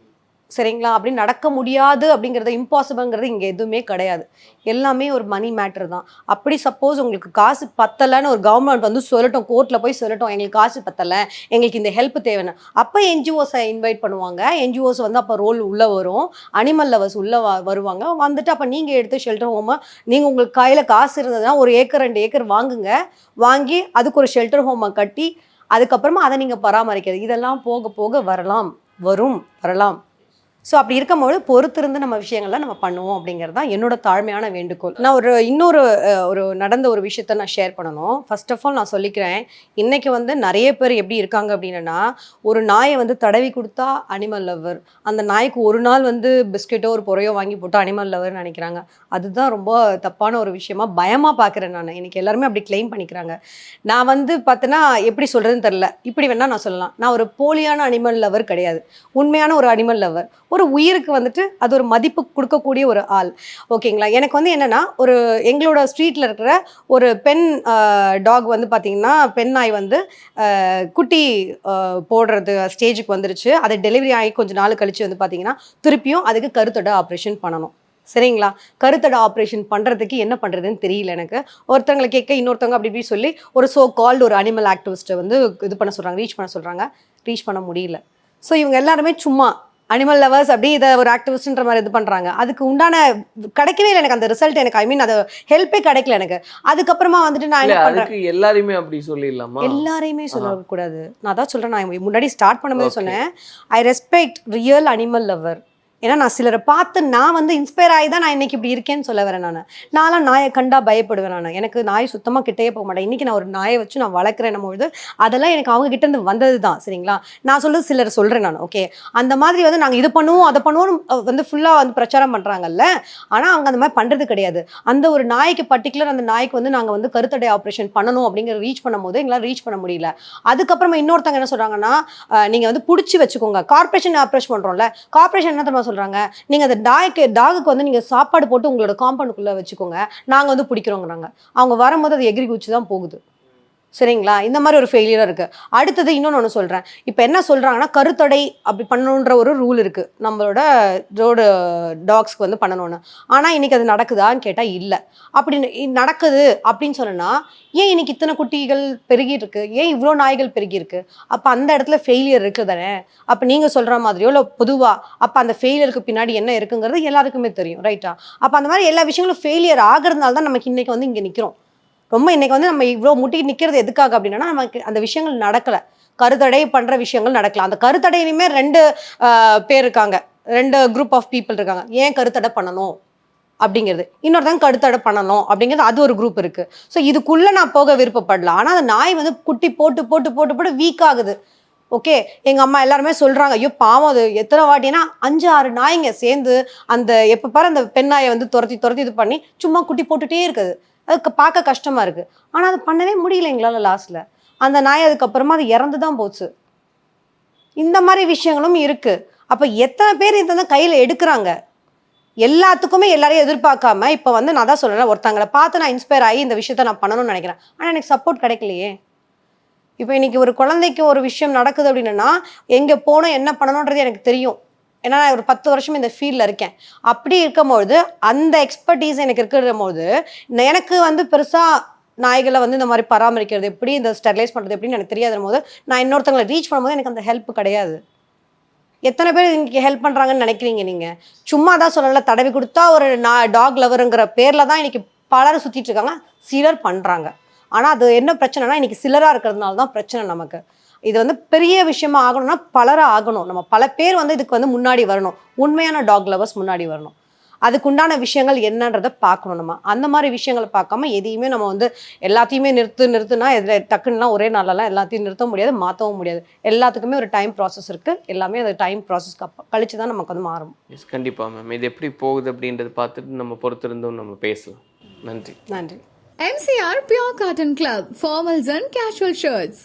சரிங்களா? அப்படி நடக்க முடியாது அப்படிங்கிறது, இம்பாசிபிள்ங்கிறது இங்கே எதுவுமே கிடையாது. எல்லாமே ஒரு மணி மேட்ரு தான். அப்படி சப்போஸ் உங்களுக்கு காசு பத்தலைன்னு ஒரு கவர்மெண்ட் வந்து சொல்லட்டும், கோர்ட்டில் போய் சொல்லட்டும், எங்களுக்கு காசு பத்தலை, எங்களுக்கு இந்த ஹெல்ப் தேவைன்னு, அப்போ என்ஜிஓஸை இன்வைட் பண்ணுவாங்க. என்ஜிஓஸ் வந்து அப்போ ரோல் உள்ளே வரும், அனிமல் லவர்ஸ் உள்ளே வருவாங்க. வந்துட்டு அப்போ நீங்கள் எடுத்து ஷெல்டர் ஹோமை, நீங்கள் உங்களுக்கு கையில் காசு இருந்ததுன்னா 1 ஏக்கர் 2 ஏக்கர் வாங்குங்க. வாங்கி அதுக்கு ஒரு ஷெல்டர் ஹோமை கட்டி அதுக்கப்புறமா அதை நீங்கள் பராமரிக்கிறது. இதெல்லாம் போக போக வரலாம். ஸோ அப்படி இருக்கும்போது பொறுத்திருந்து நம்ம விஷயங்கள்லாம் நம்ம பண்ணுவோம் அப்படிங்கிறது தான் என்னோட தாழ்மையான வேண்டுகோள். நான் இன்னொரு நடந்த ஒரு விஷயத்த நான் ஷேர் பண்ணணும். ஃபர்ஸ்ட் ஆஃப் ஆல் நான் சொல்லிக்கிறேன், இன்றைக்கி வந்து நிறைய பேர் எப்படி இருக்காங்க அப்படின்னா, ஒரு நாயை வந்து தடவி கொடுத்தா அனிமல் லவர், அந்த நாய்க்கு ஒரு நாள் வந்து பிஸ்கெட்டோ ஒரு பொறையோ வாங்கி போட்டு அனிமல் லவர்னு நினைக்கிறாங்க. அதுதான் ரொம்ப தப்பான ஒரு விஷயமா பயமாக பார்க்குறேன் நான். இன்றைக்கி எல்லாருமே அப்படி கிளைம் பண்ணிக்கிறாங்க. நான் வந்து பார்த்தேன்னா எப்படி சொல்கிறதுன்னு தெரில. இப்படி வேணால் நான் சொல்லலாம், நான் ஒரு போலியான அனிமல் லவர் கிடையாது, உண்மையான ஒரு அனிமல் லவர். ஒரு உயிருக்கு வந்துட்டு அது ஒரு மதிப்பு கொடுக்கக்கூடிய ஒரு ஆள். ஓகேங்களா? எனக்கு வந்து என்னென்னா, எங்களோட ஸ்ட்ரீட்டில் இருக்கிற ஒரு பெண் டாக் வந்து பார்த்திங்கன்னா, பெண் நாய் வந்து குட்டி போடுறது ஸ்டேஜுக்கு வந்துருச்சு. அது டெலிவரி ஆகி கொஞ்சம் நாள் கழித்து வந்து பார்த்திங்கன்னா திருப்பியும் அதுக்கு கருத்தடை ஆப்ரேஷன் பண்ணணும். சரிங்களா? கருத்தடை ஆப்ரேஷன் பண்ணுறதுக்கு என்ன பண்ணுறதுன்னு தெரியல எனக்கு. ஒருத்தவங்களை கேட்க இன்னொருத்தவங்க அப்படி இப்படி சொல்லி ஒரு ஒரு அனிமல் ஆக்டிவிஸ்ட்டை வந்து இது பண்ண சொல்கிறாங்க, ரீச் பண்ண முடியல. ஸோ இவங்க எல்லாருமே சும்மா அனிமல் லவர்ஸ் அப்படி இதை ஒரு ஆக்டிவிஸ்ட்ன்ற மாதிரி இது பண்ணுறாங்க. அதுக்கு உண்டான கிடைக்கவே இல்லை எனக்கு அந்த ரிசல்ட். எனக்கு அது ஹெல்ப்பே கிடைக்கல எனக்கு. அதுக்கப்புறமா வந்துட்டு நான் என்ன பண்ணுறேன், எல்லாரையுமே அப்படி சொல்லிடலாமா? எல்லாரையுமே சொல்லக்கூடாது. நான் தான் சொல்கிறேன், நான் முன்னாடி ஸ்டார்ட் பண்ணும்போது சொன்னேன், I respect real animal lower. ஏன்னா நான் சிலரை பார்த்து நான் வந்து இன்ஸ்பயர் ஆகி தான் நான் இன்னைக்கு இப்படி இருக்கேன்னு சொல்ல வரேன். நான்லாம் நாயை கண்டா பயப்படுவேன். எனக்கு நாய் சுத்தமாக கிட்டே போக மாட்டேன். இன்றைக்கி நான் ஒரு நாயை வச்சு நான் வளர்க்குறேன் பொழுது அதெல்லாம் எனக்கு அவங்க கிட்டேருந்து வந்தது தான். சரிங்களா? நான் சொல்கிறது சிலர் சொல்கிறேன் நான். ஓகே, அந்த மாதிரி வந்து நாங்கள் இது பண்ணுவோம் அதை பண்ணுவோம் வந்து ஃபுல்லாக வந்து பிரச்சாரம் பண்ணுறாங்கல்ல. ஆனால் அவங்க அந்த மாதிரி பண்ணுறது கிடையாது. அந்த ஒரு நாய்க்கு பர்டிகுலர் அந்த நாய்க்கு வந்து நாங்கள் வந்து கருத்தடை ஆப்ரேஷன் பண்ணணும் அப்படிங்கிற ரீச் பண்ணும்போது எங்களால் ரீச் பண்ண முடியல. அதுக்கப்புறமா இன்னொருத்தவங்க என்ன சொல்கிறாங்கன்னா, நீங்கள் வந்து பிடிச்சி வச்சுக்கோங்க, கார்பரேஷன் அப்ரோச் பண்ணுறோம்ல, கார்பரேஷன் என்ன தெரியுமா சொல்கிறாங்க, நீங்கள் அந்த டாகுக்கு வந்து நீங்கள் சாப்பாடு போட்டு உங்களோட காம்பவுண்டுக்குள்ளே வச்சுக்கோங்க, நாங்கள் வந்து பிடிக்கிறோங்கிறாங்க. அவங்க வரும்போது அது எகிரி குச்சி தான் போகுது. சரிங்களா? இந்த மாதிரி ஒரு ஃபெயிலியராக இருக்குது. அடுத்தது இன்னொன்று சொல்கிறேன். இப்போ என்ன சொல்கிறாங்கன்னா, கருத்தடை அப்படி பண்ணணுன்ற ஒரு ரூல் இருக்குது நம்மளோட ரோடு டாக்ஸ்க்கு வந்து பண்ணணும்னு. ஆனால் இன்றைக்கி அது நடக்குதான்னு கேட்டால் இல்லை. அப்படி நடக்குது அப்படின்னு சொன்னால் ஏன் இன்றைக்கி இத்தனை குட்டிகள் பெருகிருக்கு, ஏன் இவ்வளோ நாய்கள் பெருகிருக்கு? அப்போ அந்த இடத்துல ஃபெயிலியர் இருக்குது தானே. அப்போ நீங்கள் சொல்கிற மாதிரியோ இல்லை பொதுவாக அப்போ அந்த ஃபெயிலியருக்கு பின்னாடி என்ன இருக்குங்கிறது எல்லாருக்குமே தெரியும், ரைட்டா? அப்போ அந்த மாதிரி எல்லா விஷயங்களும் ஃபெயிலியர் ஆகிறதுனால தான் நமக்கு இன்றைக்கி வந்து இங்கே நிற்கிறோம். ரொம்ப இன்னைக்கு வந்து நம்ம இவ்வளோ முட்டி நிற்கிறது எதுக்காக அப்படின்னா நமக்கு அந்த விஷயங்கள் நடக்கலை, கருத்தடை பண்ணுற விஷயங்கள் நடக்கலாம். அந்த கருத்தடையிலுமே 2 பேர் இருக்காங்க, 2 குரூப் ஆஃப் பீப்புள் இருக்காங்க. ஏன் கருத்தடை பண்ணணும் அப்படிங்கிறது, இன்னொருத்தங்க கருத்தடை பண்ணணும் அப்படிங்கிறது, அது ஒரு குரூப் இருக்கு. ஸோ இதுக்குள்ள நான் போக விருப்பப்படல. ஆனால் அந்த நாய் வந்து குட்டி போட்டு போட்டு போட்டு போட்டு வீக் ஆகுது. ஓகே, எங்க அம்மா எல்லாருமே சொல்றாங்க, ஐயோ பாவம், அது எத்தனை வாட்டினா 5-6 நாய்ங்க சேர்ந்து அந்த எப்ப பாரு அந்த பெண் நாயை வந்து துரத்தி துரத்தி இது பண்ணி சும்மா குட்டி போட்டுட்டே இருக்குது. அதுக்கு பார்க்க கஷ்டமா இருக்கு. ஆனா அது பண்ணவே முடியல எங்களால. லாஸ்ட்ல அந்த நாய் அதுக்கப்புறமா அது இறந்து தான் போச்சு. இந்த மாதிரி விஷயங்களும் இருக்கு. அப்ப எத்தனை பேர் இந்த கையில எடுக்கிறாங்க? எல்லாத்துக்குமே எல்லாரையும் எதிர்பார்க்காம இப்ப வந்து நான் தான் சொல்லல, ஒருத்தங்களை பார்த்து நான் இன்ஸ்பயர் ஆகி இந்த விஷயத்த நான் பண்ணணும்னு நினைக்கிறேன். ஆனா எனக்கு சப்போர்ட் கிடைக்கலையே. இப்போ இன்னைக்கு ஒரு குழந்தைக்கு ஒரு விஷயம் நடக்குது அப்படின்னா எங்க போனோம் என்ன பண்ணணுன்றது எனக்கு தெரியும். ஏன்னா நான் ஒரு 10 வருஷம் இந்த ஃபீல்டில் இருக்கேன். அப்படி இருக்கும்போது அந்த எக்ஸ்பர்டீஸ் எனக்கு இருக்கிற போது எனக்கு வந்து பெருசாக நாய்களை வந்து இந்த மாதிரி பராமரிக்கிறது எப்படி, இந்த ஸ்டெர்லைஸ் பண்ணுறது எப்படின்னு எனக்கு தெரியாத போது நான் இன்னொருத்தங்களை ரீச் பண்ணும்போது எனக்கு அந்த ஹெல்ப் கிடையாது. எத்தனை பேர் இங்கே ஹெல்ப் பண்ணுறாங்கன்னு நினைக்கிறீங்க நீங்கள்? சும்மா தான் சொல்லல, தடவி கொடுத்தா ஒரு டாக் லவருங்கிற பேரில் தான் இன்னைக்கு பலரும் சுற்றிட்டு இருக்காங்க, சிலர் பண்ணுறாங்க. ஆனால் அது என்ன பிரச்சனைனா இன்னைக்கு சிலராக இருக்கிறதுனால தான் பிரச்சனை நமக்கு. இது வந்து பெரிய விஷயமா ஆகணும்னா பலராக ஆகணும். நம்ம பல பேர் வந்து இதுக்கு வந்து முன்னாடி வரணும், உண்மையான டாக் லவர்ஸ் முன்னாடி வரணும். அதுக்குண்டான விஷயங்கள் என்னன்றதை பார்க்கணும். நம்ம அந்த மாதிரி விஷயங்களை பார்க்காம எதையுமே நம்ம வந்து எல்லாத்தையுமே நிறுத்துனா இதில் டக்குன்னா ஒரே நாளெல்லாம் எல்லாத்தையும் நிறுத்த முடியாது, மாற்றவும் முடியாது. எல்லாத்துக்குமே ஒரு டைம் ப்ராசஸ் இருக்குது. எல்லாமே அந்த டைம் ப்ராசஸ் கழிச்சு தான் நமக்கு வந்து மாறும். எஸ், கண்டிப்பாக மேம். இது எப்படி போகுது அப்படின்றது பார்த்துட்டு நம்ம பொறுத்திருந்தும் நம்ம பேசலாம். நன்றி. நன்றி. MCR Pure Cotton Club, formals and casual shirts.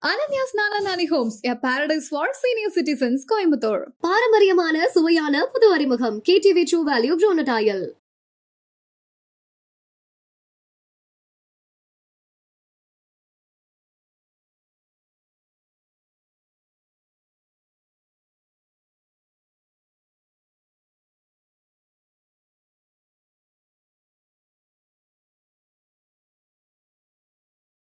Ananya's Nana Nani Homes, a paradise for senior citizens, Coimbatore. பாரம்பரியமான சுவையான புது அறிமுகம் KTV True Value Bronatile.